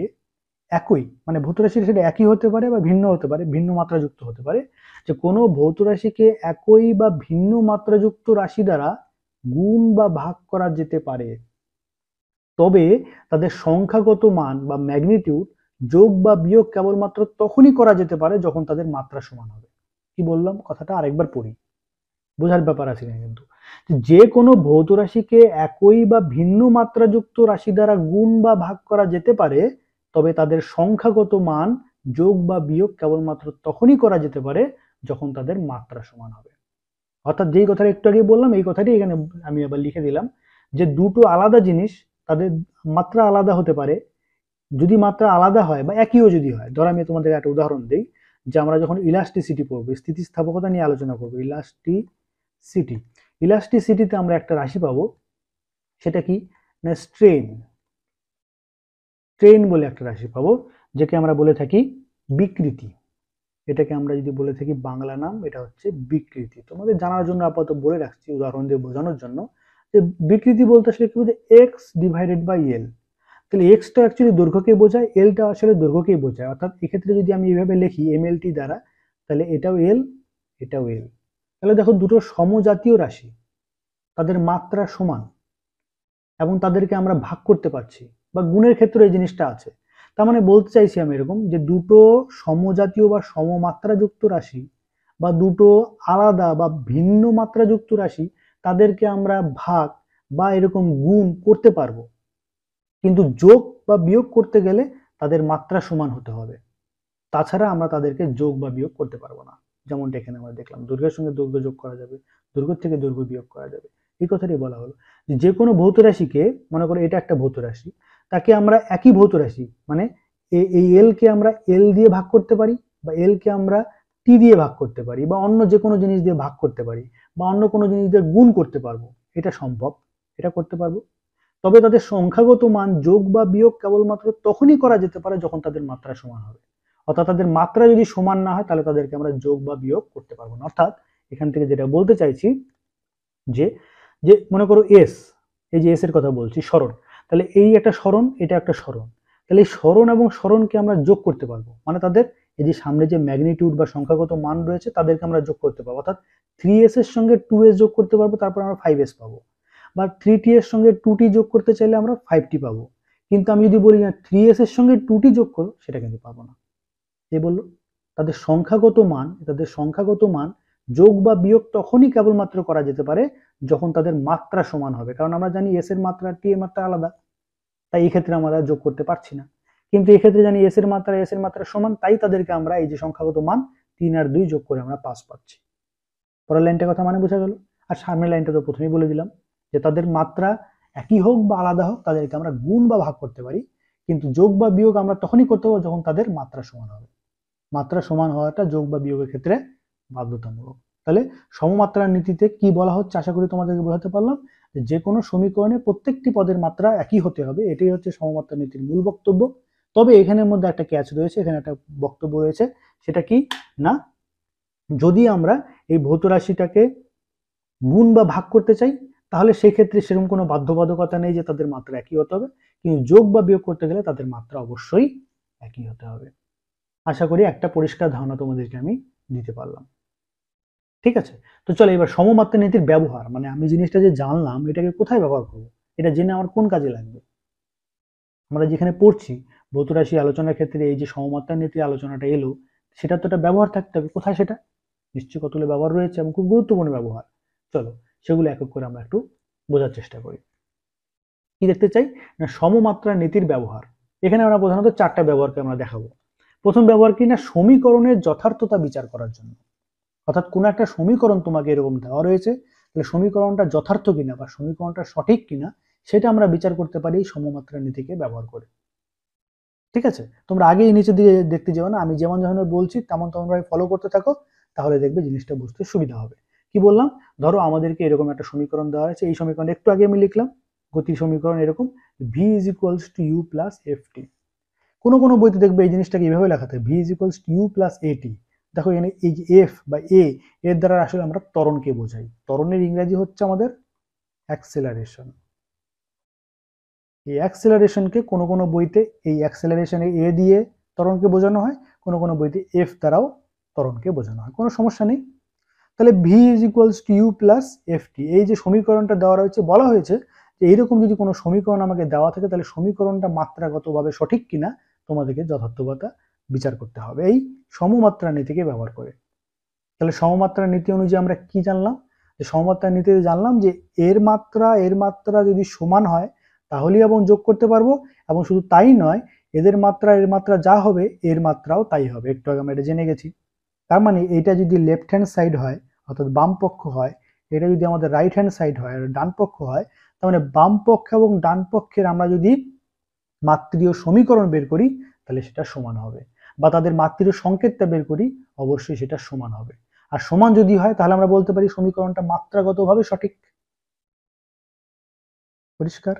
একই, মানে ভৌত রাশি সেটা একই হতে পারে বা ভিন্ন হতে পারে, ভিন্ন মাত্রাযুক্ত হতে পারে, যে কোনো ভৌত রাশিকে একই বা ভিন্ন মাত্রাযুক্ত রাশি দ্বারা গুণ বা ভাগ করা যেতে পারে, তবে তাদের সংখ্যাগত মান বা ম্যাগনিটিউড যোগ বা বিয়োগ কেবলমাত্র তখনই করা যেতে পারে যখন তাদের মাত্রা সমান হবে। কি বললাম? কথাটা আরেকবার পড়ি, বোঝার ব্যাপার আছে কিন্তু। যে কোনো ভৌত রাশিকে একই বা ভিন্ন মাত্রাযুক্ত রাশি দ্বারা গুণ বা ভাগ করা যেতে পারে, তবে তাদের সংখ্যাগত মান যোগ বা বিয়োগ কেবলমাত্র তখনই করা যেতে পারে যখন তাদের মাত্রা সমান হবে। অর্থাৎ যেই কথাটা একটু আগে বললাম এই কথাটি এখানে আমি আবার লিখে দিলাম, যে দুটো আলাদা জিনিস তাদের মাত্রা আলাদা হতে পারে, যদি মাত্রা আলাদা হয় বা একইও যদি হয়। ধর আমি তোমাদের একটা উদাহরণ দিই, যে আমরা যখন ইলাস্টিসিটি পড়বো, স্থিতিস্থাপকতা নিয়ে আলোচনা করবো, ইলাস্টিসিটিতে আমরা একটা রাশি পাবো, সেটা কি না স্ট্রেন, স্ট্রেন বলে একটা রাশি পাবো, যেকে আমরা বলে থাকি বিকৃতি। এটাকে আমরা যদি বলে থাকি বাংলা নাম, এটা হচ্ছে বিকৃতি। তোমাদের জানার জন্য আপাতত বলে রাখছি উদাহরণ দিয়ে বোঝানোর জন্য, যে বিকৃতি বলতে আসলে কি বলতে এক্স ডিভাইডেড বাই এল। তাহলে এক্সটা অ্যাকচুয়ালি দৈর্ঘ্যকে বোঝায়, এলটা আসলে দৈর্ঘ্যকেই বোঝায়। অর্থাৎ এক্ষেত্রে যদি আমি এইভাবে লিখি এমএলটি দ্বারা, তাহলে এটাও এল, এটাও এল। তাহলে দেখো দুটো সমজাতীয় রাশি, তাদের মাত্রা সমান এবং তাদেরকে আমরা ভাগ করতে পারছি, বা গুণের ক্ষেত্রে এই জিনিসটা আছে। তার মানে বলতে চাইছি আমি এরকম, যে দুটো সমজাতীয় বা সমমাত্রাযুক্ত রাশি, বা দুটো আলাদা বা ভিন্ন মাত্রাযুক্ত রাশি, তাদেরকে আমরা ভাগ বা এরকম গুণ করতে পারবো, কিন্তু যোগ বা বিয়োগ করতে গেলে তাদের মাত্রা সমান হতে হবে, তাছাড়া আমরা তাদেরকে যোগ বা বিয়োগ করতে পারবো না। যেমনটা এখানে আমরা দেখলাম দৈর্ঘ্যের সঙ্গে দৈর্ঘ্য যোগ করা যাবে, দৈর্ঘ্য থেকে দৈর্ঘ্য বিয়োগ করা যাবে। এই কথাটি বলা হলো যে কোনো ভৌত রাশিকে, মনে করো এটা একটা ভৌত রাশি, তাকে আমরা একই ভৌত রাশি মানে এই এল কে আমরা এল দিয়ে ভাগ করতে পারি, বা এল কে আমরা টি দিয়ে ভাগ করতে পারি, বা অন্য যে কোনো জিনিস দিয়ে ভাগ করতে পারি, বা অন্য কোনো জিনিস দিয়ে গুণ করতে পারবো। এটা সম্ভব, এটা করতে পারবো। তবে তাদের সংখ্যাগত মান যোগ বা বিয়োগ কেবলমাত্র তখনই করা যেতে পারে যখন তাদের মাত্রা সমান হবে। অর্থাৎ তাদের মাত্রা যদি সমান না হয় তাহলে তাদেরকে আমরা যোগ বা বিয়োগ করতে পারবো না। অর্থাৎ এখান থেকে যেটা বলতে চাইছি যে যে মনে করো এস, এই যে এস এর কথা বলছি, সরণ, তাহলে এই একটা সরণ, এটা একটা সরণ, তাহলে এই সরণ এবং সরণকে আমরা যোগ করতে পারবো, মানে তাদের এই যে সামনে যে ম্যাগনিটিউড বা সংখ্যাগত মান রয়েছে তাদেরকে আমরা যোগ করতে পারবো। অর্থাৎ 3s এর সঙ্গে 2s যোগ করতে পারবো, তারপর আমরা 5s পাবো, বা 3t এর সঙ্গে 2t যোগ করতে চাইলে আমরা 5t পাবো। কিন্তু আমি যদি বলি না 3s এর সঙ্গে 2t যোগ করো, সেটা কিন্তু পাবো না। কে বললো? তাদের সংখ্যাগত মান যোগ বা বিয়োগ তখনই কেবলমাত্র করা যেতে পারে যখন তাদের মাত্রা সমান হবে, কারণ আমরা জানি এস এর মাত্রা টি এর মাত্রা আলাদা, তাই এই ক্ষেত্রে আমরা যোগ করতে পারছি না। কিন্তু এই ক্ষেত্রে জানি এস এর মাত্রা সমান, তাই তাদেরকে আমরা এই যে সংখ্যাগত মান 3 আর 2 যোগ করে আমরা 5 পাচ্ছি। পরের লাইনটা কথা মানে বোঝা গেল। আর সামনের লাইনটা তো প্রথমেই বলে দিলাম যে তাদের মাত্রা একই হোক বা আলাদা হোক তাদেরকে আমরা গুণ বা ভাগ করতে পারি, কিন্তু যোগ বা বিয়োগ আমরা তখনই করতে পারবো যখন তাদের মাত্রা সমান হবে। মাত্রা সমান হওয়াটা যোগ বা বিয়োগের ক্ষেত্রে বাধ্যতামূলক। তাহলে সমমাত্রার নীতিতে কি বলা হচ্ছে আশা করি তোমাদেরকে বোঝাতে পারলাম, যে কোনো সমীকরণে প্রত্যেকটি পদের মাত্রা একই হতে হবে, এটাই হচ্ছে সমমাত্রা নীতির মূল বক্তব্য। তবে এখানের মধ্যে একটা ক্যাচ রয়েছে, এখানে একটা বক্তব্য রয়েছে, সেটা কি না, যদি আমরা এই ভৌত রাশিটাকে গুণ বা ভাগ করতে চাই তাহলে সেই ক্ষেত্রে সেরকম কোনো বাধ্যবাধকতা নেই যে তাদের মাত্রা একই হতে হবে, কিন্তু যোগ বা বিয়োগ করতে গেলে তাদের মাত্রা অবশ্যই একই হতে হবে। আশা করি একটা পরিষ্কার ধারণা তোমাদেরকে আমি দিতে পারলাম। ঠিক আছে, তো চলো এবার সমমাত্রা নীতির ব্যবহার, মানে আমি জিনিসটা যে জানলাম এটাকে কোথায় ব্যবহার করবো, এটা জেনে আমার কোন কাজে লাগবে। আমরা যেখানে পড়ছি ভৌত রাশি আলোচনার ক্ষেত্রে এই যে সমমাত্রা নীতির আলোচনাটা এলো, সেটা তো একটা ব্যবহার থাকতে হবে। কোথায় সেটা? নিশ্চয়ই কতগুলো ব্যবহার রয়েছে এবং খুব গুরুত্বপূর্ণ ব্যবহার। চলো সেগুলো এক এক করে আমরা একটু বোঝার চেষ্টা করি। কি দেখতে চাই না, সমমাত্রা নীতির ব্যবহার। এখানে আমরা প্রধানত 4টা ব্যবহারকে আমরা দেখাবো। প্রথম ব্যবহার কি না, সমীকরণের যথার্থতা বিচার করার জন্য। অর্থাৎ কোনো একটা সমীকরণ তোমাকে এরকম দেওয়া রয়েছে, তাহলে সমীকরণটা যথার্থ কিনা বা সমীকরণটা সঠিক কিনা সেটা আমরা বিচার করতে পারি এই সমমাত্রা নীতিকে ব্যবহার করে। ঠিক আছে, তোমরা আগেই নিচে দিয়ে দেখতে যাও না, আমি যেমন যেমন বলছি তেমন তোমরা ফলো করতে থাকো, তাহলে দেখবে জিনিসটা বুঝতে সুবিধা হবে। কি বললাম, ধরো আমাদেরকে এরকম একটা সমীকরণ দেওয়া হয়েছে, এই সমীকরণ একটু আগে আমি লিখলাম, গতির সমীকরণ এরকম, v is equals to u plus ft। কোনো কোনো বইতে দেখবে এই জিনিসটাকে এইভাবে লেখা থাকে, v is equals to u plus at। দেখো এখানে এই যে এফ বা এ, এর দ্বারা আসলে আমরা ত্বরণকে বোঝাই। ত্বরণের ইংরেজি হচ্ছে আমাদের অ্যাক্সেলারেশন। এই অ্যাক্সেলারেশনকে কোনো কোনো বইতে এই অ্যাক্সেলারেশনে এ দিয়ে ত্বরণকে বোঝানো হয়, কোনো কোনো বইতে এফ দ্বারাও ত্বরণকে বোঝানো হয়, কোনো সমস্যা নেই। তাহলে V is equals to U plus F T, এই যে সমীকরণটা দেওয়া রয়েছে, বলা হয়েছে যে এইরকম যদি কোনো সমীকরণ আমাকে দেওয়া থাকে তাহলে সমীকরণটা মাত্রাগতভাবে সঠিক কিনা তোমাদেরকে যথার্থতা বিচার করতে হবে এই সমমাত্রা নীতিকে ব্যবহার করে। তাহলে সমমাত্রা নীতি অনুযায়ী আমরা কি জানলাম, যে সমমাত্রা নীতিতে জানলাম যে এর মাত্রা যদি সমান হয় তাহলেই এবং যোগ করতে পারবো, এবং শুধু তাই নয়, এর মাত্রা যা হবে এর মাত্রাও তাই হবে। একটু আগে আমরা এটা জেনে গেছি। তার মানে এটা যদি লেফট হ্যান্ড সাইড হয় অর্থাৎ বাম পক্ষ হয়, এটা যদি আমাদের রাইট হ্যান্ড সাইড হয় আর ডান পক্ষ হয়, তার মানে বাম পক্ষ এবং ডান পক্ষের আমরা যদি মাত্রীয় সমীকরণ বের করি তাহলে সেটা সমান হবে, বা তাদের মাত্রীয় সংকেতটা বের করি অবশ্যই সেটা সমান হবে। আর সমান যদি হয় তাহলে আমরা বলতে পারি সমীকরণটা মাত্রাগতভাবে সঠিক। পরিষ্কার?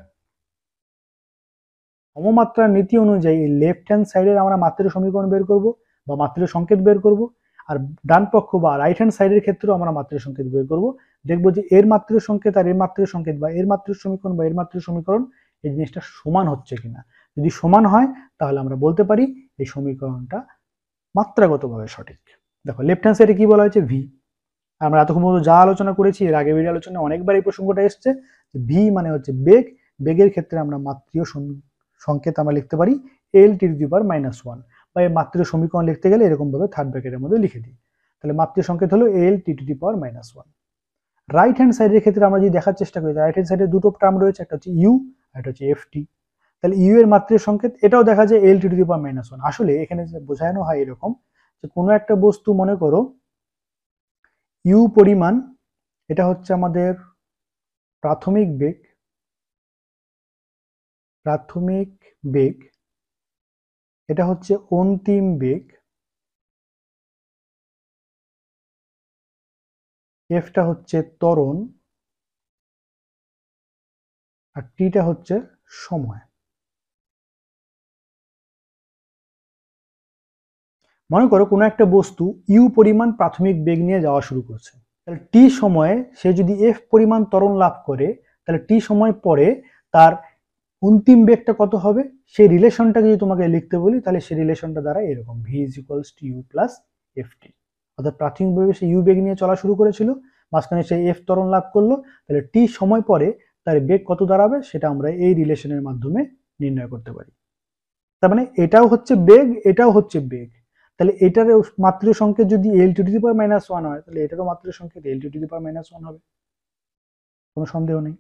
সমমাত্রার নীতি অনুযায়ী লেফট হ্যান্ড সাইডের আমরা মাত্রীয় সমীকরণ বের করব বা মাত্রীয় সংকেত বের করব, আর ডান পক্ষ বা রাইট হ্যান্ড সাইডের ক্ষেত্রেও আমরা মাত্রীয় সংকেত বের করব। দেখবো যে এর মাত্রীয় সংকেত আর এর মাত্রীয় সংকেত, বা এর মাত্রীয় সমীকরণ বা এর মাত্রীয় সমীকরণ, এই জিনিসটা সমান হচ্ছে কিনা। যদি সমান হয় তাহলে আমরা বলতে পারি এই সমীকরণটা মাত্রাগতভাবে সঠিক। দেখো লেফট হ্যান্ড সাইডে কি বলা হয়েছে, ভি। আমরা এতক্ষণ পর্যন্ত যা আলোচনা করেছি এর আগে ভিডিও আলোচনায় অনেকবার এই প্রসঙ্গটা এসছে, ভি মানে হচ্ছে বেগ। বেগের ক্ষেত্রে আমরা মাত্রীয় সংকেত আমরা লিখতে পারি এল টি টু দি পাওয়ার -1, বা এই মাত্রীয় সমীকরণ লিখতে গেলে এরকম ভাবে থার্ড ব্র্যাকেটের মধ্যে লিখে দিই। তাহলে মাত্রীয় সংকেত হলো L T to the power -1। Right hand সাইডের ক্ষেত্রে আমরা যদি দেখার চেষ্টা করি, রাইট হ্যান্ড সাইডে দুটো টার্ম রয়েছে, একটা হচ্ছে ইউ আর একটা হচ্ছে এফ টি। তাহলে ইউ এর মাত্রীয় সংকেত এটাও দেখা যায় এল টি টু দি পাওয়ার -1। আসলে এখানে বোঝানো হয় এরকম যে কোনো একটা বস্তু, মনে করো ইউ পরিমাণ, এটা হচ্ছে আমাদের প্রাথমিক বেগ, এটা হচ্ছে অন্তিম বেগ, এফটা হচ্ছে ত্বরণ, আর টিটা হচ্ছে সময়। মনে করো কোনো একটা বস্তু ইউ পরিমাণ প্রাথমিক বেগ নিয়ে যাওয়া শুরু করছে, তাহলে টি সময়ে সে যদি এফ পরিমাণ ত্বরণ লাভ করে, তাহলে টি সময় পরে তার অন্তিম বেগটা কত হবে, সেই রিলেশনটাকে যদি তোমাকে লিখতে বলি, তাহলে সেই রিলেশনটা দ্বারা এরকম V is equals to U plus F T. অর্থাৎ প্রাথমিকভাবে সে ইউ বেগ নিয়ে চলা শুরু করেছিল, মাঝখানে সে এফ ত্বরণ লাভ করলো, তাহলে টি সময় পরে তার বেগ কত দাঁড়াবে সেটা আমরা এই রিলেশনের মাধ্যমে নির্ণয় করতে পারি। তার মানে এটাও হচ্ছে বেগ, এটাও হচ্ছে বেগ, তাহলে এটার মাত্রিক সংকেত যদি L to the power minus one হয়, তাহলে এটারও মাত্রিক সংকেত L to the power minus one হবে, কোনো সন্দেহ নেই।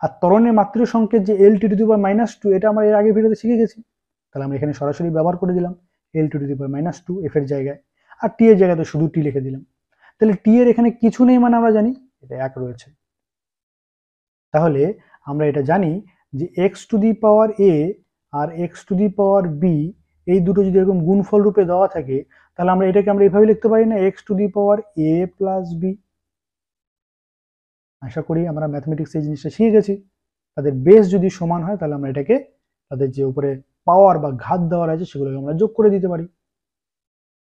আর ত্বরণের মাত্রিক সংকেত যে L to the power minus two, এটা আমরা এর আগে ভিডিওতে শিখে গেছি, তাহলে আমরা এখানে সরাসরি ব্যবহার করে দিলাম L to the power minus two F এর জায়গায়, আর টি এর জায়গায় তো শুধু টি লিখে দিলাম। তাহলে টি এর এখানে কিছু নেই, মানে আমরা জানি এটা এক রয়েছে। তাহলে আমরা এটা জানি যে X to the power A আর X to the power B, এই দুটো যদি এরকম গুণফল রূপে দেওয়া থাকে, তাহলে আমরা এটাকে আমরা এইভাবে লিখতে পারি না, X to the power A plus B. আশা করি আমরা ম্যাথমেটিক্স এই জিনিসটা শিখে গেছি, তাদের বেস যদি সমান হয় তাহলে আমরা এটাকে তাদের যে উপরে পাওয়ার বা ঘাত দেওয়ার আছে সেগুলোকে আমরা যোগ করে দিতে পারি।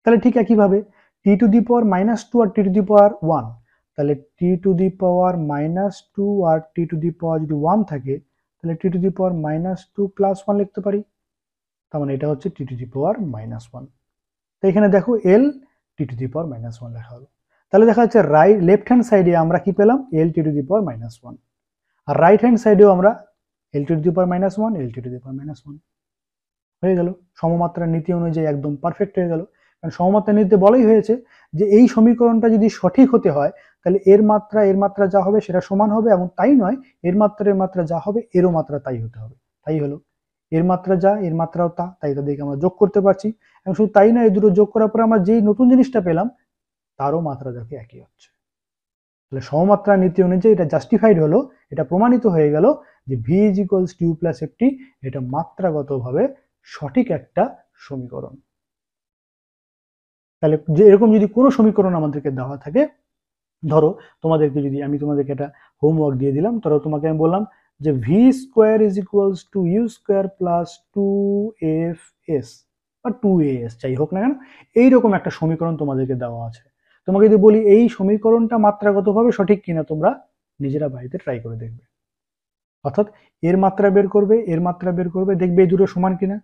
তাহলে ঠিক একইভাবে T to the power minus two R T to the power one, তাহলে T to the power minus two R T to the power যদি ওয়ান থাকে, তাহলে T to the power minus two plus one লিখতে পারি, তার মানে এটা হচ্ছে T to the power minus one. তো এখানে দেখো L T to the power minus one লেখা হলো। তাহলে দেখা যাচ্ছে লেফট হ্যান্ড সাইডে আমরা কি পেলাম, L T to the power minus one, আর রাইট হ্যান্ড সাইডেও আমরা L to the power minus one, L to the power minus one হয়ে গেল। সমমাত্রার নীতি অনুযায়ী একদম পারফেক্ট হয়ে গেল, কারণ সমমাত্রার নীতিতে বলাই হয়েছে যে এই সমীকরণটা যদি সঠিক হতে হয়, তাহলে এর মাত্রা যা হবে সেটা সমান হবে, এবং তাই নয় এর মাত্রা যা হবে এরও মাত্রা তাই হতে হবে। তাই হলো এর মাত্রা যা এর মাত্রাও তা, তাই তাদেরকে আমরা যোগ করতে পারছি, এবং শুধু তাই নয় এই দুটো যোগ করার পরে আমরা যেই নতুন জিনিসটা পেলাম তারও মাত্রা দেখে একই হচ্ছে। তাহলে সমমাত্রার নীতি অনুযায়ী এটা জাস্টিফাইড হলো, এটা প্রমাণিত হয়ে গেল যে V is equals to U plus F T, এটা মাত্রাগতভাবে সঠিক একটা সমীকরণ। তাহলে যে এরকম যদি কোনো সমীকরণ আমাদেরকে দেওয়া থাকে, ধরো তোমাদেরকে যদি আমি তোমাদেরকে একটা হোমওয়ার্ক দিয়ে দিলাম, ধরো তোমাকে আমি বললাম যে V square is equals to U square plus two F S বা টু এ এস, যাই হোক না কেন এইরকম একটা সমীকরণ তোমাদেরকে দেওয়া আছে। তোমাকে যদি বলি এই সমীকরণটা মাত্রাগতভাবে সঠিক কিনা, তোমরা নিজেরা বাড়িতে ট্রাই করে দেখবে, অর্থাৎ এর মাত্রা বের করবে, এর মাত্রা বের করবে, দেখবে এই দুটো সমান কিনা,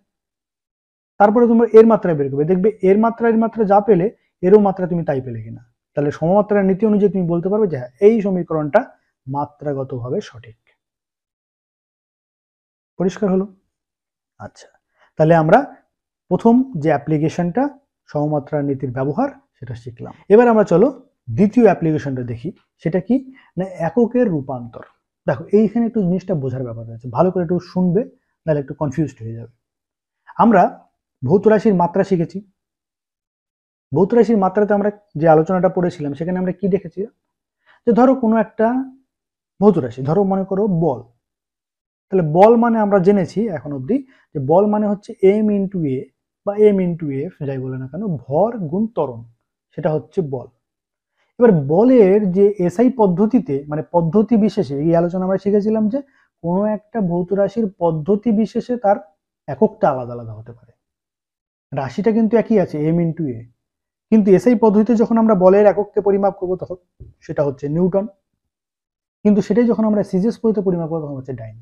তারপরে তোমরা এর মাত্রা বের করবে, দেখবে এর মাত্রা যা পেলে এরও মাত্রা তুমি তাই পেলে কিনা, তাহলে সমমাত্রার নীতি অনুযায়ী তুমি বলতে পারবে যে হ্যাঁ এই সমীকরণটা মাত্রাগতভাবে সঠিক। পরিষ্কার হলো? আচ্ছা, তাহলে আমরা প্রথম যে অ্যাপ্লিকেশনটা সমমাত্রার নীতির ব্যবহার সেটা শিখলাম। এবার আমরা চলো দ্বিতীয় অ্যাপ্লিকেশনটা দেখি, সেটা কি না এককের রূপান্তর। দেখো এইখানে একটু জিনিসটা বোঝার ব্যাপার আছে, ভালো করে একটু শুনবে, নাহলে একটু কনফিউজড হয়ে যাবে। আমরা ভৌত রাশির মাত্রা শিখেছি, ভৌত রাশির মাত্রাতে আমরা যে আলোচনাটা পড়েছিলাম সেখানে আমরা কি দেখেছি, যে ধরো কোনো একটা ভৌত রাশি, ধরো মনে করো বল, তাহলে বল মানে আমরা জেনেছি এখন অবধি যে বল মানে হচ্ছে এম ইন্টু এ বা এম ইন্টু এফ যাই বলে না কেন, ভর গুণ ত্বরণ, সেটা হচ্ছে বল। এবার বলের যে এসআই পদ্ধতিতে মানে পদ্ধতি বিশেষে এই আলোচনা আমরা শিখেছিলাম যে কোনো একটা ভৌত রাশির পদ্ধতি বিশেষে তার এককটা আলাদা আলাদা হতে পারে, রাশিটা কিন্তু একই আছে এম ইন্টু এ, কিন্তু এসআই পদ্ধতিতে যখন আমরা বলের একককে পরিমাপ করবো তখন সেটা হচ্ছে নিউটন, কিন্তু সেটাই যখন আমরা সিজিএস পদ্ধতিতে পরিমাপ করবো তখন হচ্ছে ডাইন।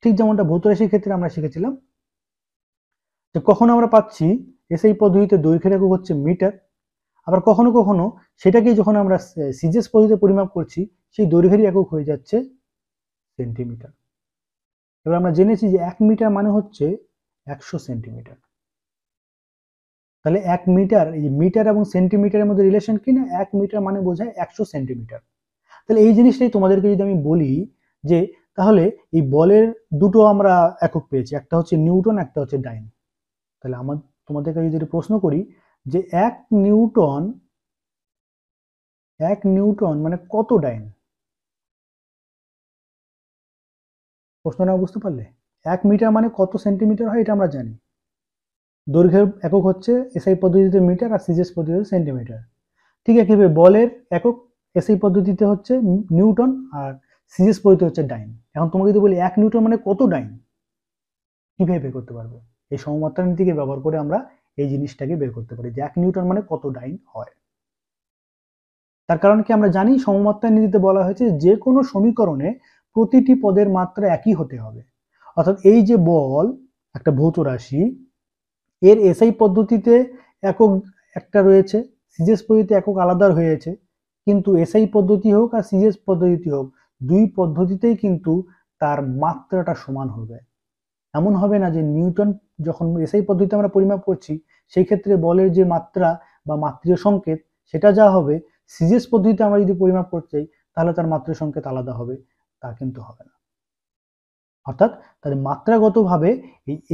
ঠিক যেমনটা ভৌত রাশির ক্ষেত্রে আমরা শিখেছিলাম যে কখনো আমরা পাচ্ছি এসআই পদ্ধতিতে দৈর্ঘ্যের একক হচ্ছে মিটার, আবার কখনো কখনো সেটাকে যখন আমরা সিজিএস পদ্ধতিতে পরিমাপ করছি সেই দৈর্ঘ্যেরই একক হয়ে যাচ্ছে সেন্টিমিটার। এবার আমরা জেনেছি যে 1 মিটার মানে হচ্ছে 100 সেন্টিমিটার, তাহলে 1 মিটার, এই মিটার এবং সেন্টিমিটারের মধ্যে রিলেশন কি না, 1 মিটার মানে বোঝায় 100 সেন্টিমিটার। তাহলে এই জিনিসটাই তোমাদেরকে যদি আমি বলি যে তাহলে এই বলের দুটো আমরা একক পেয়েছি, একটা হচ্ছে নিউটন, একটা হচ্ছে ডাইন, তাহলে তোমাদেরকে যদি প্রশ্ন করি যে 1 নিউটন 1 নিউটন মানে কত ডাইন? প্রশ্নটা বুঝতে পারলে? 1 মিটার মানে কত সেন্টিমিটার হয় এটা আমরা জানি। দৈর্ঘ্যের একক হচ্ছে এসআই পদ্ধতিতে মিটার আর সিজিএস পদ্ধতিতে সেন্টিমিটার। ঠিক একইভাবে বলের একক এসআই পদ্ধতিতে হচ্ছে নিউটন আর সিজিএস পদ্ধতি হচ্ছে ডাইন। এখন তোমাকে যদি বলি 1 নিউটন মানে কত ডাইন, কিভাবে বের করতে পারবে? এই সমমাত্রা নীতিকে ব্যবহার করে আমরা এই জিনিসটাকে বের করতে পারি যে 1 নিউটন মানে কত ডাইন হয়। তার কারণ কি আমরা জানি সমমাত্রা নীতিতে বলা হয়েছে যে কোনো সমীকরণে প্রতিটি পদের মাত্রা একই হতে হবে। অর্থাৎ এই যে বল একটা ভৌত রাশি, এর এসআই পদ্ধতিতে একক একটা রয়েছে, সিজিএস পদ্ধতিতে একক আলাদা হয়েছে, কিন্তু এসআই পদ্ধতি হোক আর সিজিএস পদ্ধতি হোক দুই পদ্ধতিতেই কিন্তু তার মাত্রাটা সমান হবে। এমন হবে না যে নিউটন যখন এসআই পদ্ধতিতে আমরা পরিমাপ করছি সেই ক্ষেত্রে বলের যে মাত্রা বা মাত্রীয় সংকেত সেটা যা হবে, সিজিএস পদ্ধতিতে আমরা যদি পরিমাপ করতে চাই তাহলে তার মাত্রীয় সংকেত আলাদা হবে, তা কিন্তু হবে না। অর্থাৎ তাদের মাত্রাগতভাবে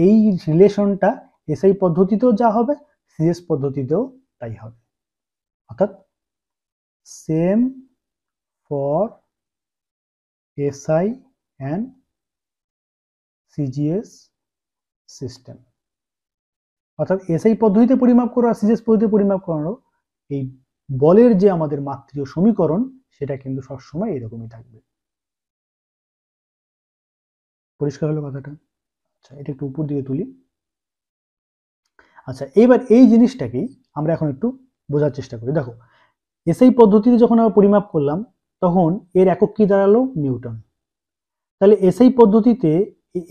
এই রিলেশনটা এসআই পদ্ধতিতেও যা হবে সিএস পদ্ধতিতেও তাই হবে। অর্থাৎ same for SI and CGS system. অর্থাৎ এসআই পদ্ধতিতে পরিমাপ করা আর সিজিএস পদ্ধতিতে পরিমাপ করানো এই বলের যে আমাদের মাত্রীয় সমীকরণ সেটা কিন্তু সবসময় এরকমই থাকবে। পরিষ্কার হলো কথাটা? আচ্ছা, এটা একটু উপর দিকে তুলি। আচ্ছা, এবার এই জিনিসটাকেই আমরা এখন একটু বোঝার চেষ্টা করি। দেখো, এসআই পদ্ধতিতে যখন আমরা পরিমাপ করলাম তখন এর একক কি দাঁড়ালো? নিউটন। তাহলে এসআই পদ্ধতিতে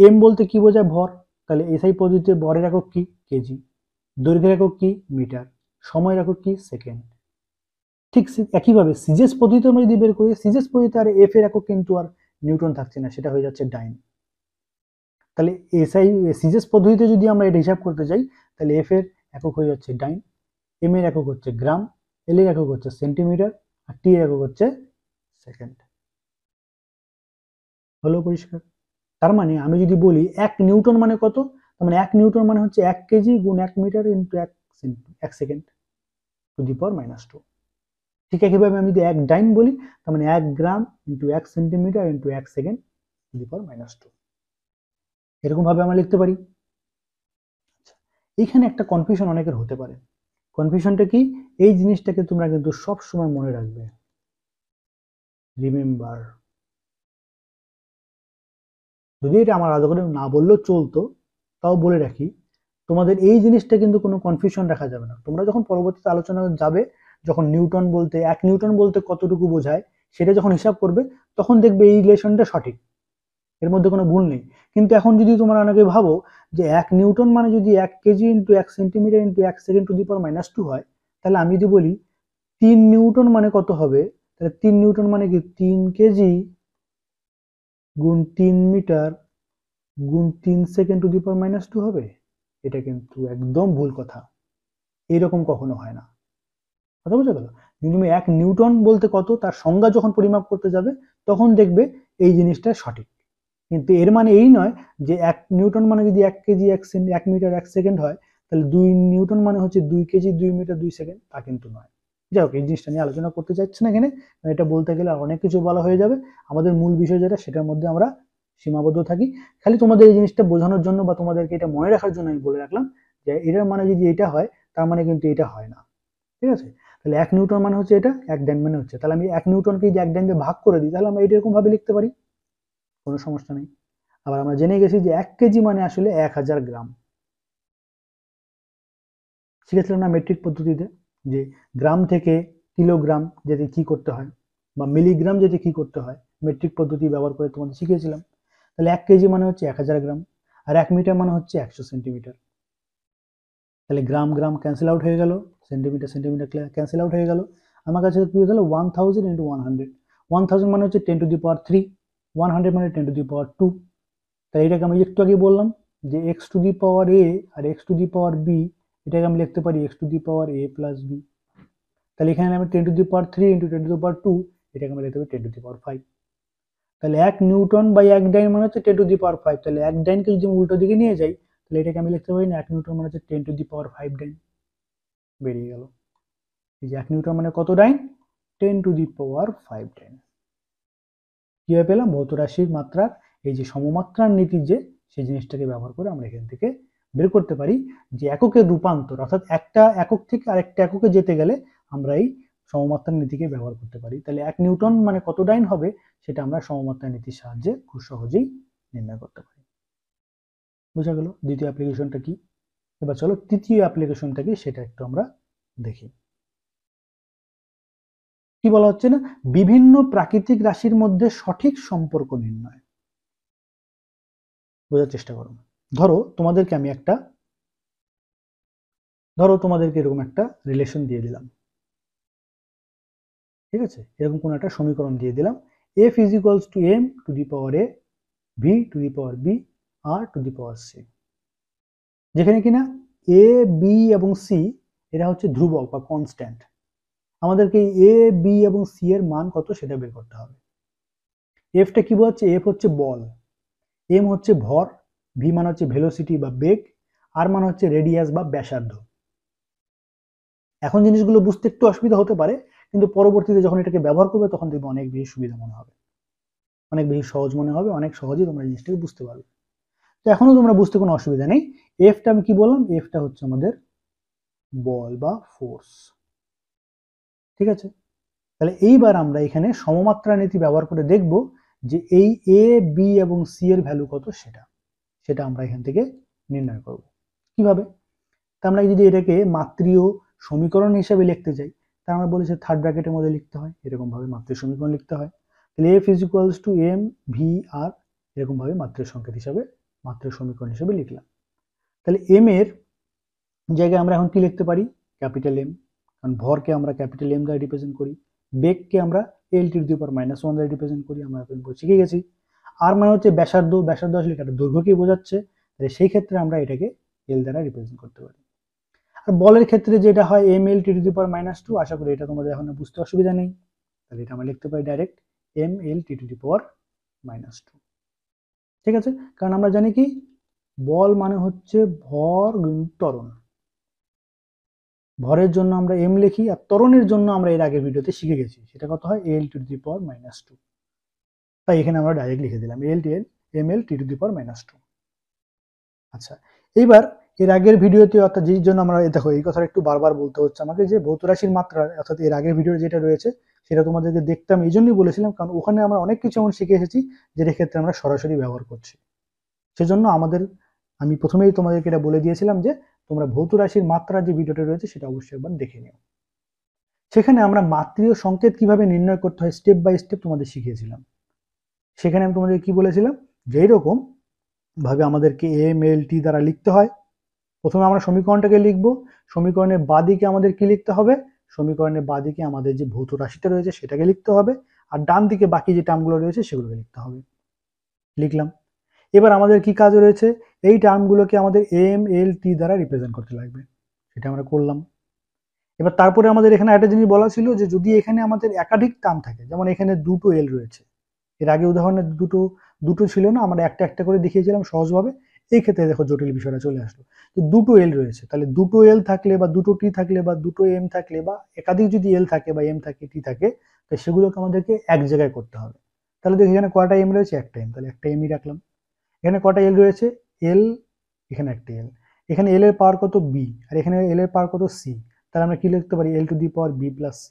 এম বলতে কি বোঝায়? ভর। তাহলে এসআই পদ্ধতিতে ভরের একক কি? কেজি। দৈর্ঘ্যের একক কি? মিটার। সময়ের একক কি? সেকেন্ড। ঠিক একইভাবে সিজিএস পদ্ধতিতে আমরা যদি বের করি, সিজিএস পদ্ধতিতে আর এফ এর একক কিন্তু আর নিউটন থাকছে না, সেটা হয়ে যাচ্ছে ডাইন। তাহলে এসআই সিজিএস পদ্ধতিতে যদি আমরা এটা হিসাব করতে চাই তাহলে এফ এর একক হয়ে যাচ্ছে ডাইন, এম এর একক হচ্ছে গ্রাম, এল এর একক হচ্ছে সেন্টিমিটার আর টি এর একক হচ্ছে সেকেন্ড। হলো পরিষ্কার? তার মানে আমি যদি বলি 1 নিউটন মানে কত, তার মানে 1 নিউটন মানে হচ্ছে 1 কেজি গুণ 1 metre into 1 second to the power -2। ঠিক একইভাবে আমি যদি 1 ডাইন বলি তার মানে 1 gram into 1 centimetre into 1 second to the power -2। এরকম ভাবে আমরা লিখতে পারি। এইখানে একটা কনফিউশন অনেকের হতে পারে। কনফিউশনটা কি? এই জিনিসটাকে তোমরা কিন্তু সব সময় মনে রাখবে। রিমেম্বার, যদি এটা আমার আলাদা করে না বললেও চলতো, তাও বলে রাখি, তোমাদের এই জিনিসটা কিন্তু কোনো কনফিউশন রাখা যাবে না। তোমরা যখন পরবর্তীতে আলোচনা যাবে, যখন নিউটন বলতে 1 নিউটন বলতে কতটুকু বোঝায় সেটা যখন হিসাব করবে তখন দেখবে এই রিলেশনটা সঠিক, এর মধ্যে কোনো ভুল নেই। কিন্তু এখন যদি তোমরা অনেকে ভাবো যে 1 নিউটন মানে যদি 1 KG into 1 centimetre into 1 second to the power -2 হয়, তাহলে আমি যদি বলি 3 নিউটন মানে কত হবে, তাহলে 3 নিউটন মানে কি 3 কেজি গুণ 3 মিটার গুণ 3 সেকেন্ড টু দি পাওয়ার -2 হবে? এটা কিন্তু একদম ভুল কথা, এইরকম কখনো হয় না। কথা বুঝে গেল? কিন্তু তুমি 1 নিউটন বলতে কত তার সংজ্ঞা যখন পরিমাপ করতে যাবে তখন দেখবে এই জিনিসটা সঠিক। কিন্তু এর মানে এই নয় যে 1 নিউটন মানে যদি 1 কেজি 1 মিটার 1 সেকেন্ড হয় তাহলে 2 নিউটন মানে হচ্ছে 2 কেজি 2 মিটার 2 সেকেন্ড, তা কিন্তু নয়। যাই হোক, এই জিনিসটা নিয়ে আলোচনা করতে চাইছি না এখানে, এটা বলতে গেলে অনেক কিছু বলা হয়ে যাবে। আমাদের মূল বিষয় যেটা সেটার মধ্যে আমরা সীমাবদ্ধ থাকি। খালি তোমাদের এই জিনিসটা বোঝানোর জন্য বা তোমাদেরকে এটা মনে রাখার জন্য আমি বলে রাখলাম যে এটার মানে যদি এটা হয় তার মানে কিন্তু এটা হয় না। ঠিক আছে? তাহলে 1 নিউটন মানে হচ্ছে এটা, 1 ডাইন মানে হচ্ছে, তাহলে আমি 1 নিউটনকে যদি 1 ডাইন দিয়ে ভাগ করে দিই তাহলে আমরা এরকম ভাবে লিখতে পারি, কোনো সমস্যা নেই। আবার আমরা জেনে গেছি যে 1 কেজি মানে আসলে 1000 গ্রাম। শিখেছিলাম না মেট্রিক পদ্ধতিতে যে গ্রাম থেকে কিলোগ্রাম যেতে কি করতে হয় বা মিলিগ্রাম যেতে কি করতে হয়, মেট্রিক পদ্ধতি ব্যবহার করে তোমাদের শিখিয়েছিলাম। তাহলে 1 কেজি মানে হচ্ছে 1000 গ্রাম আর 1 মিটার মানে হচ্ছে 100 সেন্টিমিটার। তাহলে গ্রাম গ্রাম ক্যান্সেল আউট হয়ে গেল, সেন্টিমিটার সেন্টিমিটার ক্যান্সেল আউট হয়ে গেল। আমার কাছে কি হয়ে গেল 1000 ইন্টু 100। 1000 মানে হচ্ছে 10 টু দি পাওয়ার 3, 100 মানে 10 টু দি পাওয়ার 2। তাই এটাকে আমি একটু আগে বললাম যে X to the power A আর X to the power B, এটাকে আমি লিখতে পারি X to the power A plus B. তাহলে এখানে আমি 10 to the power 3 into 10 to the power 2, এটাকে আমি লিখতে পারি 10 টু দি পাওয়ার 5। তাহলে 1 নিউটন বাই 1 ডাইন মানে হচ্ছে 10 টু দি পাওয়ার 5। তাহলে 1 ডাইনকে যদি আমি উল্টো দিকে নিয়ে যাই তাহলে এটাকে আমি লিখতে পারি না 1 নিউটন মানে হচ্ছে 10 টু দি পাওয়ার 5 ডাইন। বেরিয়ে গেল এই যে 1 নিউটন মানে কত ডাইন? 10⁵ কিভাবে পেলাম? ভৌত রাশির মাত্রার এই যে সমমাত্রার নীতি, যে সেই জিনিসটাকে ব্যবহার করে আমরা এখান থেকে বের করতে পারি যে এককের রূপান্তর, অর্থাৎ একটা একক থেকে আরেকটা এককে যেতে গেলে আমরা এই সমমাত্রার নীতিকে ব্যবহার করতে পারি। তাহলে 1 নিউটন মানে কত ডাইন হবে সেটা আমরা সমমাত্রার নীতির সাহায্যে খুব সহজেই নির্ণয় করতে পারি। বোঝা গেল দ্বিতীয় অ্যাপ্লিকেশনটা কি? এবার চলো তৃতীয় অ্যাপ্লিকেশনটা কি সেটা একটু আমরা দেখি। কি বলা হচ্ছে না, বিভিন্ন প্রাকৃতিক রাশির মধ্যে সঠিক সম্পর্ক নির্ণয়। বোঝার চেষ্টা করো। ধরো তোমাদেরকে এরকম একটা রিলেশন দিয়ে দিলাম, ঠিক আছে? এরকম কোন একটা সমীকরণ দিয়ে দিলাম, f = m to the power a, v to the power b, r to the power c, যেখানে কিনা a, b এবং c এরা হচ্ছে ধ্রুবক বা কনস্ট্যান্ট। আমাদেরকে a, b এবং c এর মান কত সেটা বের করতে হবে। f টা কি বলছে? f হচ্ছে বল, m হচ্ছে ভর, v মান হচ্ছে ভেলোসিটি বা বেগ, r মান হচ্ছে রেডিয়াস বা ব্যাসার্ধ। এখন জিনিসগুলো বুঝতে একটু অসুবিধা হতে পারে, কিন্তু পরবর্তীতে যখন এটাকে ব্যবহার করবে তখন দেখবে অনেক বেশি সুবিধা মনে হবে, অনেক বেশি সহজ মনে হবে, অনেক সহজেই তোমরা জিনিসটাকে বুঝতে পারবে। তো এখনো তোমরা বুঝতে কোনো অসুবিধা নেই। এফটা আমি কি বললাম? এফটা হচ্ছে আমাদের বল বা ফোর্স, ঠিক আছে? তাহলে এইবার আমরা এখানে সমমাত্রা নীতি ব্যবহার করে দেখব যে এই এ, বি এবং সি এর ভ্যালু কত সেটা আমরা এখান থেকে নির্ণয় করব। কিভাবে? তা আমরা যদি এটাকে মাত্রীয় সমীকরণ হিসেবে লিখতে চাই, তা আমরা বলেছি থার্ড ব্র্যাকেটের মধ্যে লিখতে হয়, এরকম ভাবে মাত্রীয় সমীকরণ লিখতে হয়। তাহলে f = m v r, এরকম ভাবে মাত্রীয় সংকেত হিসাবে মাত্রীয় সমীকরণ হিসেবে লিখলাম। তাহলে m এর জায়গায় আমরা এখন কি লিখতে পারি? ক্যাপিটাল M, কারণ ভরকে আমরা ক্যাপিটাল M দ্বারা রিপ্রেজেন্ট করি, বেগকে আমরা l⁻⁻1 দ্বারা রিপ্রেজেন্ট করি, আমরা এখন শিখে গেছি। আর মানে হচ্ছে ব্যাসার্ধ, ব্যাসার্ধ আসলে একটা দৈর্ঘ্যকেই বোঝাচ্ছে, তাহলে সেই ক্ষেত্রে আমরা এটাকে l দ্বারা রিপ্রেজেন্ট করতে পারি। আর বলের ক্ষেত্রে যেটা হয় ml⁻², আশা করি এটা তোমাদের এখন বুঝতে অসুবিধা নেই, তাহলে এটা আমরা লিখতে পারি ডাইরেক্ট ml⁻², ঠিক আছে? কারণ আমরা জানি কি বল মানে হচ্ছে ভর গুণ ত্বরণ, ভরের জন্য আমরা m লিখি, আর ত্বরণের জন্য আমরা এর আগের ভিডিওতে শিখে গেছি সেটা কত হয় l⁻², তাই এখানে আমরা ডাইরেক্ট লিখে দিলাম ml⁻²। আচ্ছা, এইবার এর আগের ভিডিওতে, অর্থাৎ যেই জন্য আমরা দেখো এই কথাটা একটু বারবার বলতে হচ্ছে আমাকে, যে ভৌত রাশির মাত্রা অর্থাৎ এর আগের ভিডিও যেটা রয়েছে সেটা তোমাদেরকে দেখতে আমি এই জন্যই বলেছিলাম, কারণ ওখানে আমরা অনেক কিছু এমন শিখে এসেছি যেটা ক্ষেত্রে আমরা সরাসরি ব্যবহার করছি। সেজন্য আমি প্রথমেই তোমাদেরকে এটা বলে দিয়েছিলাম যে তোমরা ভৌত রাশির মাত্রার যে ভিডিওটা রয়েছে সেটা অবশ্যই একবার দেখে নিও। সেখানে আমরা মাত্রীয় সংকেত কিভাবে নির্ণয় করতে হয় স্টেপ বাই স্টেপ তোমাদের শিখিয়েছিলাম। সেখানে আমি তোমাদের কি বলেছিলাম, যে এইরকম ভাবে আমাদেরকে ml/t দ্বারা লিখতে হয়। প্রথমে আমরা সমীকরণটাকে লিখব, সমীকরণের বাঁদিকে আমাদের কি লিখতে হবে? সমীকরণের বাঁদিকে আমাদের যে ভৌত রাশিটা রয়েছে সেটাকে লিখতে হবে, আর ডান দিকে বাকি যে টার্মগুলো রয়েছে সেগুলোকে লিখতে হবে। লিখলাম। এবার আমাদের কি কাজ রয়েছে? এই টার্মগুলোকে আমাদের ml/t দ্বারা রিপ্রেজেন্ট করতে লাগবে, সেটা আমরা করলাম। এবার তারপরে আমাদের এখানে একটা জিনিস বলা ছিল যে যদি এখানে আমাদের একাধিক টার্ম থাকে, যেমন এখানে দুটো এল রয়েছে, এর আগে উদাহরণে দুটো ছিল না, আমরা একটা একটা করে দেখিয়েছিলাম সহজভাবে, এই ক্ষেত্রে দেখো জটিল বিষয়টা চলে আসলো। যে দুটো এল রয়েছে, তাহলে দুটো এল থাকলে বা দুটো টি থাকলে বা দুটো এম থাকলে বা একাধিক যদি এল থাকে বা এম থাকে টি থাকে, তাহলে সেগুলোকে আমাদেরকে এক জায়গায় করতে হবে। তাহলে দেখো এখানে কয়টা এম রয়েছে? একটা এম, তাহলে একটা এমই রাখলাম। এখানে কয়টা এল রয়েছে? এল, এখানে একটা এল, এখানে এল এর পাওয়ার কত? বি, আর এখানে এল এর পাওয়ার কত? সি। তাহলে আমরা কি লিখতে পারি? l⁻b+c,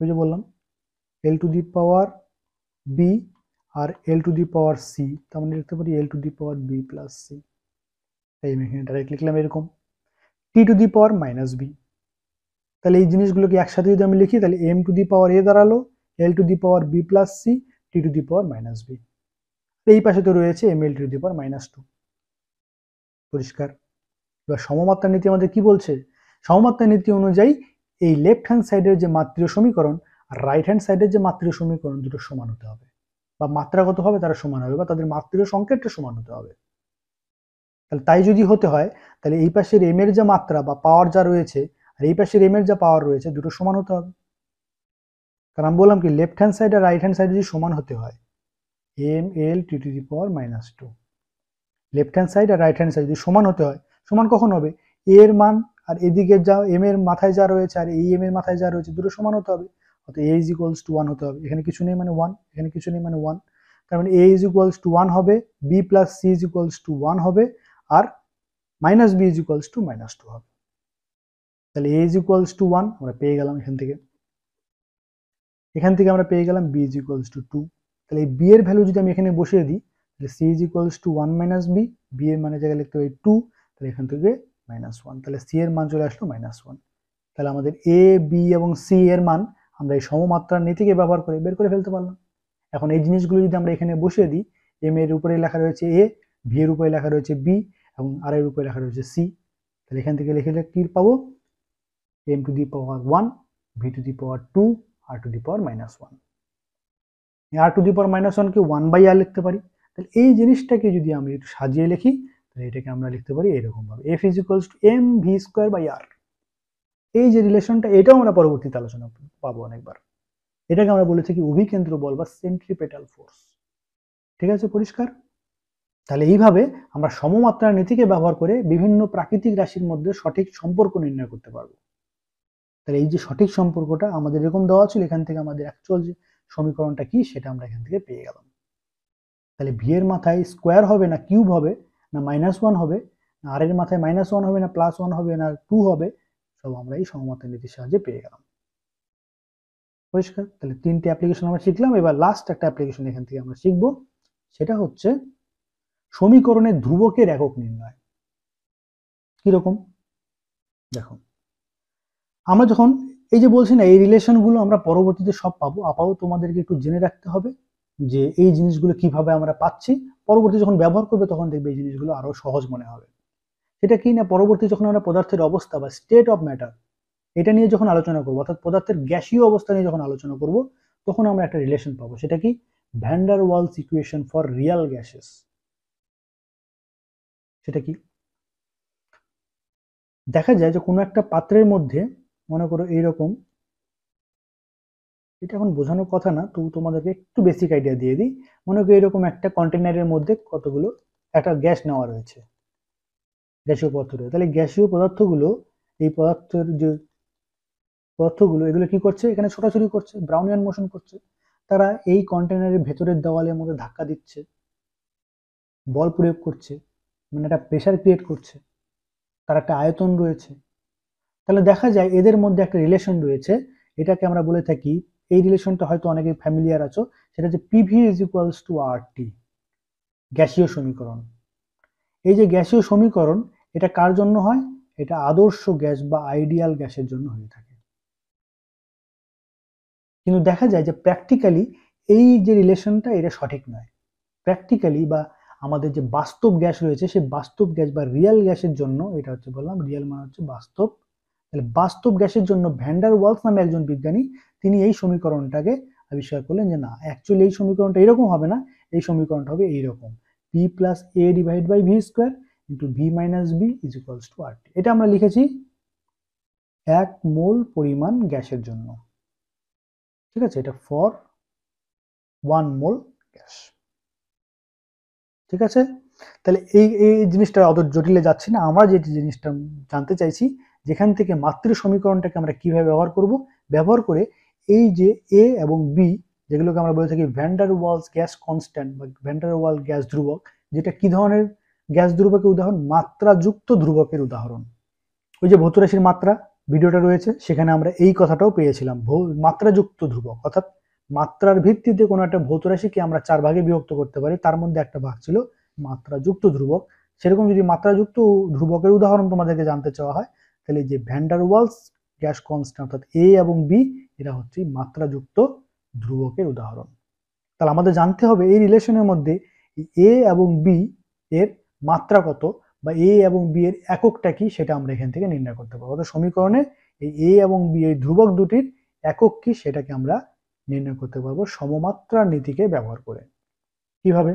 বুঝে বললাম l⁻b আর l⁻c, তার মানে লিখতে পারি l⁻b+c। তাই আমি এখানে ডাইরেক্ট লিখলাম এরকম t⁻−b। তাহলে এই জিনিসগুলোকে একসাথে যদি আমি লিখি তাহলে m⁻a দাঁড়ালো l⁻b+c t⁻−b, এই পাশে তো রয়েছে ml⁻²। পরিষ্কার? এবার সমমাত্রা নীতি আমাদের কি বলছে? সমমাত্রা নীতি অনুযায়ী এই লেফট হ্যান্ড সাইডের যে মাত্রীয় সমীকরণ আর রাইট হ্যান্ড সাইডের যে মাত্রীয় সমীকরণ দুটো সমান হতে হবে, বা মাত্রাগতভাবে তারা সমান হবে, বা তাদের মাত্রীয় সংকেতটা সমান হতে হবে। তাহলে তাই যদি হতে হয় তাহলে এই পাশের এম এর যা মাত্রা বা পাওয়ার যা রয়েছে আর এই পাশের এম এর যা পাওয়ার রয়েছে দুটো সমান হতে হবে। কারণ আমি বললাম কি লেফট হ্যান্ড সাইড আর রাইট হ্যান্ড সাইড যদি সমান হতে হয় ml⁻², লেফট হ্যান্ড সাইড আর রাইট হ্যান্ড সাইড যদি সমান হতে হয়, সমান কখন হবে? এ এর মান আর এদিকে যা এম এর মাথায় যা রয়েছে আর এই এম এর মাথায় যা রয়েছে দুটো সমান হতে হবে, অর্থাৎ এ ইজ ইকুয়ালস টু 1 হতে হবে। এখানে কিছু নেই মানে 1, এখানে কিছু নেই মানে 1, তার মানে এ ইজ ইকুয়ালস টু 1 হবে, B plus C is equals to 1 হবে, আর minus B is equals to -2 হবে। তাহলে এ ইজ ইকুয়ালস টু 1 আমরা পেয়ে গেলাম, এখান থেকে আমরা পেয়ে গেলাম বি ইজ ইকুয়ালস টু 2। তাহলে এই বি এর ভ্যালু যদি আমি এখানে বসিয়ে দিই, তাহলে C is equals to 1 minus B, B এর মানে জায়গায় লিখতে হবে 2, তাহলে এখান থেকে -1, তাহলে সি এর মান চলে আসলো -1। তাহলে আমাদের এ, বি এবং সি এর মান আমরা এই সমমাত্রার নীতিকে ব্যবহার করে বের করে ফেলতে পারলাম। এখন এই জিনিসগুলো যদি আমরা এখানে বসিয়ে দিই, এম এর উপরে লেখা রয়েছে এ, ভি এর উপরে লেখা রয়েছে বি এবং আর এর উপরে লেখা রয়েছে সি, তাহলে এখান থেকে লিখে কি পাবো, M to the power 1, V to the power 2, R to the power -1। R to the power -1 কে 1/r লিখতে পারি। তাহলে এই জিনিসটাকে যদি আমি একটু সাজিয়ে লিখি, তাহলে এটাকে আমরা লিখতে পারি এরকম ভাবে, F is equals to M V square by R. এই যে রিলেশনটা, এটাও আমরা পরবর্তীতে আলোচনা পাবো অনেকবার। এটাকে আমরা বলে থাকি অভিকেন্দ্র বল বা সেন্ট্রিপেটাল ফোর্স। ঠিক আছে, পরিষ্কার? তাহলে এইভাবে আমরা সমমাত্রার নীতিকে ব্যবহার করে বিভিন্ন প্রাকৃতিক রাশির মধ্যে সঠিক সম্পর্ক নির্ণয় করতে পারবো। তাহলে এই যে সঠিক সম্পর্কটা আমাদের এরকম দেওয়া ছিল, এখান থেকে আমাদের অ্যাকচুয়াল যে সমীকরণটা কি সেটা আমরা এখান থেকে পেয়ে গেলাম। তাহলে ভি এর মাথায় স্কোয়ার হবে না কিউব হবে না -1 হবে, না আর এর মাথায় -1 হবে না +1 হবে না 2 হবে, সব আমরা এই সমমাত্রার নীতির সাহায্যে পেয়ে গেলাম। পরিষ্কার? তাহলে 3টে অ্যাপ্লিকেশন আমরা শিখলাম। এবার লাস্ট একটা অ্যাপ্লিকেশন এখান থেকে আমরা শিখব, সেটা হচ্ছে সমীকরণের ধ্রুবকের একক নির্ণয়। কিরকম দেখো, আমরা যখন এই যে বলছি না এই রিলেশনগুলো আমরা পরবর্তীতে সব পাবো, আপাতত তোমাদেরকে একটু জেনে রাখতে হবে যে এই জিনিসগুলো কিভাবে আমরা পাচ্ছি। পরবর্তী যখন ব্যবহার করবে তখন দেখবে এই জিনিসগুলো আরো সহজ মনে হবে। সেটা কি না, পরবর্তী যখন আমরা পদার্থের অবস্থা বা স্টেট অফ ম্যাটার এটা নিয়ে যখন আলোচনা করবো, অর্থাৎ পদার্থের গ্যাসীয় অবস্থা নিয়ে যখন আলোচনা করব, তখন আমরা একটা রিলেশন পাবো। সেটা কি, van der Waals equation for real gases. সেটা কি, দেখা যায় যে কোনো একটা পাত্রের মধ্যে, মনে করো এইরকম, এটা এখন বোঝানোর কথা না, তো তোমাদেরকে একটু বেসিক আইডিয়া দিয়ে দিই। মনে করো এরকম একটা কন্টেনারের মধ্যে কতগুলো একটা গ্যাস নেওয়া রয়েছে, গ্যাসীয় পদার্থ রয়েছে। তাহলে গ্যাসীয় পদার্থগুলো, এই পদার্থের যে পদার্থগুলো এগুলো কি করছে, এখানে ছোটাছুটি করছে, ব্রাউনিয়ান মোশন করছে। তারা এই কন্টেনারের ভেতরের দেওয়ালের মধ্যে ধাক্কা দিচ্ছে, বল প্রয়োগ করছে, মানে একটা প্রেসার ক্রিয়েট করছে, তার একটা আয়তন রয়েছে। তাহলে দেখা যায় এদের মধ্যে একটা রিলেশন রয়েছে, এটাকে আমরা বলে থাকি, এই রিলেশনটা হয়তো অনেকে ফ্যামিলিয়ার আছো, সেটা হচ্ছে PV is equals two RT, গ্যাসীয় সমীকরণ। এই যে গ্যাসীয় সমীকরণ, এটা কার জন্য হয়, এটা আদর্শ গ্যাস বা আইডিয়াল গ্যাসের জন্য হয়ে থাকে। কিন্তু দেখা যায় যে প্র্যাকটিক্যালি এই যে রিলেশনটা এটা সঠিক নয়। প্র্যাকটিক্যালি বা আমাদের যে বাস্তব গ্যাস রয়েছে, সেই বাস্তব গ্যাস বা রিয়েল গ্যাসের জন্য, এটা হচ্ছে বললাম রিয়েল মানে হচ্ছে বাস্তব, তাহলে বাস্তব গ্যাসের জন্য ভ্যান ডার ওয়ালস নামে একজন বিজ্ঞানী, তিনি এই সমীকরণটাকে আবিষ্কার করলেন যে না, অ্যাকচুয়ালি এই সমীকরণটা এরকম হবে না, এই সমীকরণটা হবে এইরকম, P plus A divide by V square into V minus B is equals to R T. এটা আমরা লিখেছি 1 মোল পরিমাণ গ্যাসের জন্য। ঠিক আছে, এটা ফর 1 মোল গ্যাস। ঠিক আছে, তাহলে এই জিনিসটা অত জটিলে যাচ্ছি না। আমরা যে জিনিসটা জানতে চাইছি, যেখান থেকে মাত্র সমীকরণটাকে আমরা কিভাবে ব্যবহার করব, ব্যবহার করে এই যে এ এবং বি, যেগুলোকে আমরা বলে থাকি van der Waals gas constant বা ভ্যান ডার ওয়াল গ্যাস ধ্রুবক, যেটা কি ধরনের গ্যাস ধ্রুবকের উদাহরণ, মাত্রাযুক্ত ধ্রুবকের উদাহরণ। ওই যে ভৌত রাশির মাত্রা ভিডিওটা রয়েছে, সেখানে আমরা এই কথাটাও পেয়েছিলাম, মাত্রাযুক্ত ধ্রুবক, অর্থাৎ মাত্রার ভিত্তিতে কোনো একটা ভৌত রাশিকে আমরা 4 ভাগে বিভক্ত করতে পারি, তার মধ্যে একটা ভাগ ছিল মাত্রাযুক্ত ধ্রুবক। সেরকম যদি মাত্রাযুক্ত ধ্রুবকের উদাহরণ তোমাদেরকে জানতে চাওয়া হয়, তাহলে যে van der Waals gas constant অর্থাৎ এ এবং বি, এরা হচ্ছে মাত্রাযুক্ত ধ্রুবকের উদাহরণ। তাহলে আমাদের জানতে হবে এই রিলেশনের মধ্যে এ এবং বি এর মাত্রা কত বা এ এবং বি এর এককটা কি, সেটা আমরা এখান থেকে নির্ণয় করতে পারবো। অর্থাৎ সমীকরণে এই এ এবং বি এই ধ্রুবক দুটির একক কি সেটাকে আমরা নির্ণয় করতে পারবো সমমাত্রার নীতিকে ব্যবহার করে। কিভাবে,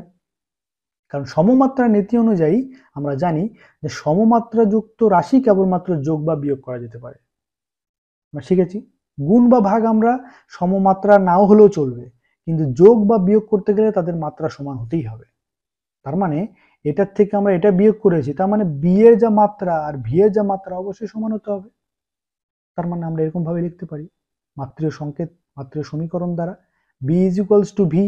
কারণ সমমাত্রার নীতি অনুযায়ী আমরা জানি যে সমমাত্রাযুক্ত রাশি কেবলমাত্র যোগ বা বিয়োগ করা যেতে পারে। আমরা শিখেছি গুণ বা ভাগ আমরা সমমাত্রা নাও হলেও চলবে, কিন্তু যোগ বা বিয়োগ করতে গেলে তাদের মাত্রা সমান হতেই হবে। তার মানে এটার থেকে আমরা এটা বিয়োগ করেছি, তার মানে বি এর যা মাত্রা আর ভি এর যা মাত্রা অবশ্যই সমান হতে হবে। তার মানে আমরা এরকম ভাবে লিখতে পারি মাত্রীয় সংকেত, মাত্রীয় সমীকরণ দ্বারা B is equals to V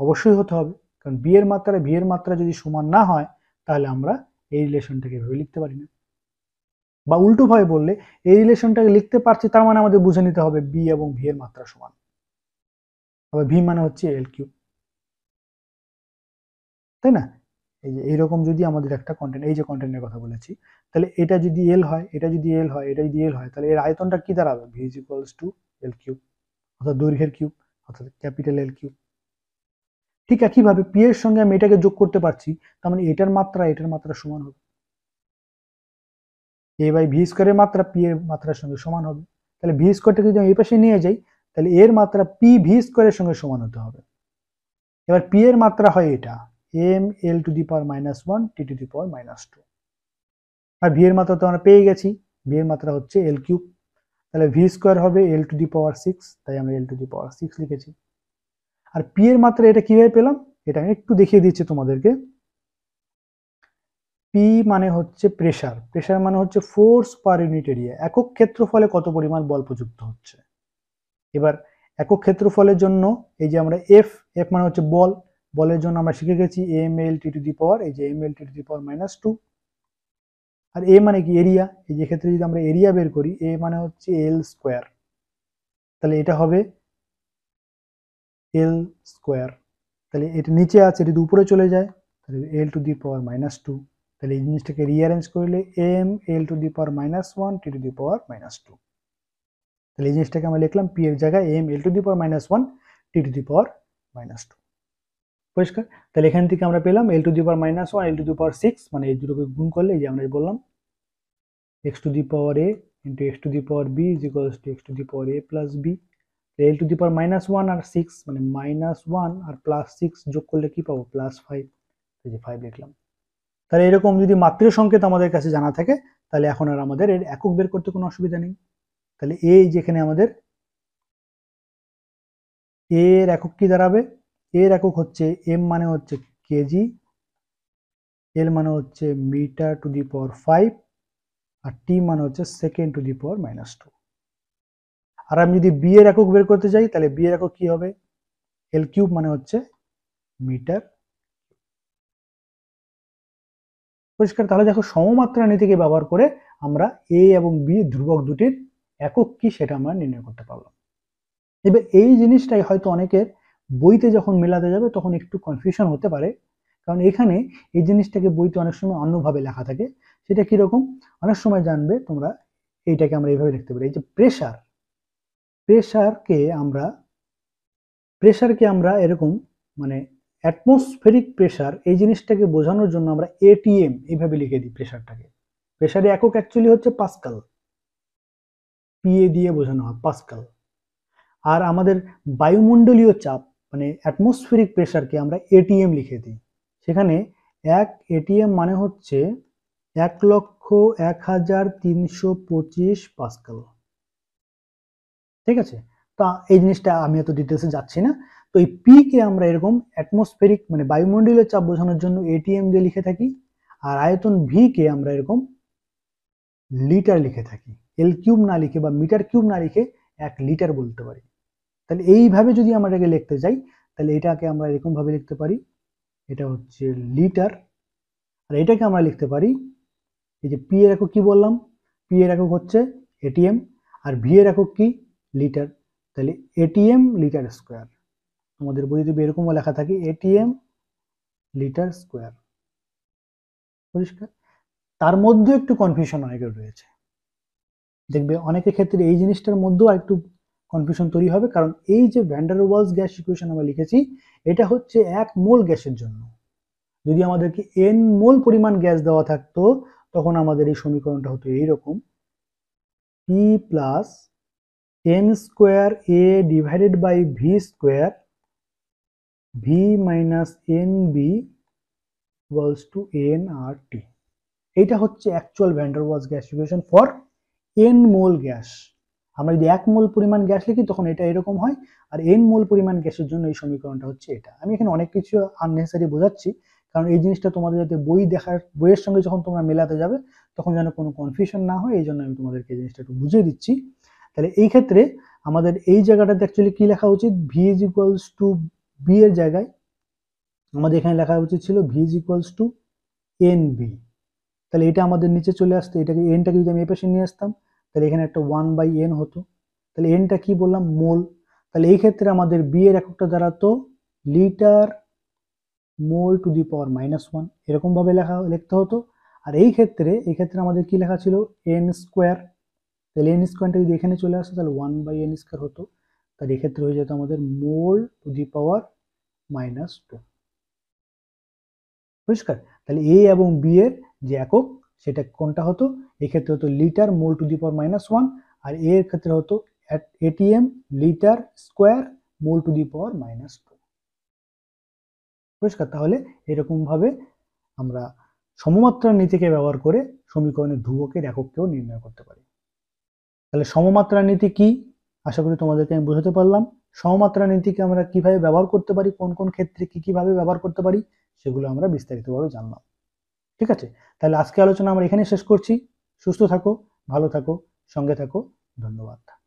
অবশ্যই হতে হবে, কারণ বি এর মাত্রা ভি এর মাত্রা যদি সমান না হয় তাহলে আমরা এই রিলেশনটাকে এভাবে লিখতে পারি না। বা উল্টো ভাবে বললে এই রিলেশনটাকে লিখতে পারছি, তার মানে আমাদের বুঝে নিতে হবে বি এবং ভি এর মাত্রা সমান। আবার ভি মানে হচ্ছে এল কিউব, তাই না? এই যে এইরকম যদি আমাদের একটা কন্টেন্ট, এই যে কন্টেন্টের কথা বলেছি, তাহলে এটা যদি এল হয়, এটা যদি এল হয়, এটা যদি এল হয়, তাহলে এর আয়তনটা কি দাঁড়াবে? V is equals to L cube, অর্থাৎ দৈর্ঘ্যের কিউব, অর্থাৎ ক্যাপিটাল এল কিউব। ঠিক একইভাবে পি এর সঙ্গে আমি এটাকে যোগ করতে পারছি, তার মানে এটার মাত্রা সমান হবে, এ বাই ভি স্কোয়ারের মাত্রা পি এর মাত্রার সঙ্গে সমান হবে। তাহলে ভি স্কোয়ারটাকে যদি আমি এই পাশে নিয়ে যাই, তাহলে এর মাত্রা পি ভি স্কোয়ারের সঙ্গে সমান হতে হবে। এবার পি এর মাত্রা হয় এটা M L to the power minus one T to the power minus two, আর ভি এর মাত্রা তো আমরা পেয়ে গেছি, ভি এর মাত্রা হচ্ছে এল কিউব, তাহলে ভি স্কোয়ার হবে এল টু দি পাওয়ার সিক্স, তাই আমরা L to the power six লিখেছি। আর পি এর মাত্রা এটা কিভাবে পেলাম, এটা আমি একটু দেখিয়ে দিচ্ছি তোমাদেরকে। পি মানে হচ্ছে প্রেসার, প্রেসার মানে হচ্ছে ফোর্স পার ইউনিট এরিয়া, একক ক্ষেত্রফলে কত পরিমাণ বল প্রযুক্ত হচ্ছে। এবার একক ক্ষেত্রফলের জন্য এই যে আমরা এফ, এফ মানে হচ্ছে বল, বলের জন্য আমরা শিখে গেছি M L T to the power, এই যে M L T to the power minus two. আর এ মানে কি এরিয়া, এই যে ক্ষেত্রে যদি আমরা এরিয়া বের করি, এ মানে হচ্ছে এল স্কোয়ার, তাহলে এটা হবে এল স্কোয়ার, তাহলে এটা নিচে আছে, এটা যদি উপরে চলে যায় তাহলে L to the power minus two, তাহলে এই জিনিসটাকে রিঅ্যারেঞ্জ করলে M L to the power minus one T to the power minus two, তাহলে এই জিনিসটাকে আমরা লিখলাম পি এর জায়গায় M L to the power minus one T to the power minus two. পরিষ্কার? তাহলে এখান থেকে আমরা পেলাম L to the power minus one L to the power six, মানে এই দুটোকে গুণ করলে এই যে আমরা বললাম X to the power A into X to the power B is equals to X to the power A plus B. L to the power minus one আর সিক্স, মানে মাইনাস ওয়ান আর প্লাস সিক্স যোগ করলে কি পাবো? Plus five, এই যে five লিখলাম। তাহলে এরকম যদি মাত্রীয় সংকেত আমাদের কাছে জানা থাকে, তাহলে এখন আর আমাদের এর একক বের করতে কোনো অসুবিধা নেই। তাহলে এই যেখানে আমাদের এর একক কি দাঁড়াবে, এর একক হচ্ছে এম মানে হচ্ছে কেজি, এল মানে হচ্ছে metre to the power five, আর টি মানে হচ্ছে second to the power minus two. আর আমি যদি বি এর একক বের করতে যাই, তাহলে বি এর একক কি হবে? এল কিউব মানে হচ্ছে মিটার। পরিষ্কার? তাহলে দেখো সমমাত্রা নীতিকে ব্যবহার করে আমরা এ এবং বি ধ্রুবক দুটির একক কি সেটা আমরা নির্ণয় করতে পারলাম। এবার এই জিনিসটাই হয়তো অনেকের বইতে যখন মেলাতে যাবে তখন একটু কনফিউশন হতে পারে, কারণ এখানে এই জিনিসটাকে বইতে অনেক সময় অন্যভাবে লেখা থাকে। সেটা কিরকম? অনেক সময় জানবে তোমরা, এইটাকে আমরা এইভাবে লিখতে পারি, এই যে প্রেসার, প্রেসারকে আমরা এরকম, মানে অ্যাটমসফেরিক প্রেসার, এই জিনিসটাকে বোঝানোর জন্য আমরা এটিএম এইভাবে লিখে দিই প্রেসারটাকে। প্রেসারের একক অ্যাকচুয়ালি হচ্ছে পাস্কাল, পিএ দিয়ে বোঝানো হয় পাস্কাল। আর আমাদের বায়ুমণ্ডলীয় চাপ মানে অ্যাটমসফেরিক প্রেসারকে আমরা এটিএম লিখে দিই। সেখানে এক এটিএম মানে হচ্ছে 1,01,325 পাস্কাল। ঠিক আছে? তা এই জিনিসটা আমি এত ডিটেলসে যাচ্ছি না। তো এই পি কে আমরা এরকম অ্যাটমসফেরিক মানে বায়ুমণ্ডলীয় চাপ বোঝানোর জন্য এটিএম দিয়ে লিখে থাকি, আর আয়তন ভি কে আমরা এরকম লিটার লিখে থাকি, এল কিউব না লিখে বা মিটার কিউব না লিখে 1 লিটার বলতে পারি। তাহলে এইভাবে যদি আমরা এটাকে লিখতে যাই, তাহলে এটাকে আমরা এরকম ভাবে লিখতে পারি, এটা হচ্ছে লিটার, আর এটাকে আমরা লিখতে পারি, এই যে পি এর একক কি বললাম, পি এর একক হচ্ছে এটিএম, আর ভি এর একক কি? লিটার, তাহলে এটিএম লিটার স্কোয়ার। তোমাদের বইতে এরকমও লেখা থাকে এটিএম লিটার স্কোয়ার। পরিষ্কার? তার মধ্যে একটু কনফিউশন অনেকের রয়েছে, দেখবে অনেকের ক্ষেত্রে এই জিনিসটার মধ্যেও একটু কনফিউশন তৈরি হবে, কারণ এই যে van der Waals gas equation আমরা লিখেছি, এটা হচ্ছে 1 মোল গ্যাসের জন্য। যদি আমাদেরকে n মোল পরিমাণ গ্যাস দেওয়া থাকতো, তখন আমাদের এই সমীকরণটা হতো এইরকম, p plus n square a divided by V square V minus n b equals to n R T. এইটা হচ্ছে actual van der Waals gas equation for n mole gas. আমরা যদি 1 মোল পরিমাণ গ্যাস লিখি তখন এটা এরকম হয়, আর n মোল পরিমাণ গ্যাসের জন্য এই সমীকরণটা হচ্ছে এটা। আমি এখানে অনেক কিছু আননেসেসারি বোঝাচ্ছি, কারণ এই জিনিসটা তোমাদের যাতে বইয়ের সঙ্গে যখন তোমরা মেলাতে যাবে তখন যেন কোনো কনফিউশন না হয়, এই জন্য আমি তোমাদেরকে এই জিনিসটা একটু বুঝিয়ে দিচ্ছি। তাহলে এই ক্ষেত্রে আমাদের এই জায়গাটাতে অ্যাকচুয়ালি কি লেখা উচিত, V is equals to B এর জায়গায় আমাদের এখানে লেখা উচিত ছিল V is equals to N B. তাহলে এটা আমাদের নিচে চলে আসতো, এটাকে এনটাকে যদি আমি এই পাশে নিয়ে আসতাম তাহলে এখানে একটা 1/n হতো। তাহলে এনটা কি বললাম, মোল। তাহলে এই ক্ষেত্রে আমাদের বি এর এককটা দাঁড়াতো litre mole to the power -1, এরকম ভাবে লিখতে হতো। আর এই ক্ষেত্রে আমাদের কি লেখা ছিল, এন স্কোয়ার। তাহলে এন স্কোয়ারটা যদি এখানে চলে আসে তাহলে 1/n স্কোয়ার হতো। তাহলে এক্ষেত্রে হয়ে যেত আমাদের মোল টু দি পাওয়ার -2। পরিষ্কার? তাহলে এ এবং বি এর যে একক সেটা কোনটা হতো, এক্ষেত্রে হতো litre mole to the power -1, আর এর ক্ষেত্রে হতো ATM litre square mole to the power -2। পরিষ্কার? তাহলে এরকম ভাবে আমরা সমমাত্রার নীতিকে ব্যবহার করে সমীকরণের ধ্রুবকের একককেও নির্ণয় করতে পারি। তাহলে সমমাত্রার নীতি কি, আশা করি তোমাদেরকে আমি বোঝাতে পারলাম। সমমাত্রার নীতিকে আমরা কিভাবে ব্যবহার করতে পারি, কোন কোন ক্ষেত্রে কি কিভাবে ব্যবহার করতে পারি, সেগুলো আমরা বিস্তারিতভাবে জানলাম। ঠিক আছে, তাহলে আজকে আলোচনা আমরা এখানে শেষ করছি। সুস্থ থাকো, ভালো থাকো, সঙ্গে থাকো। ধন্যবাদ।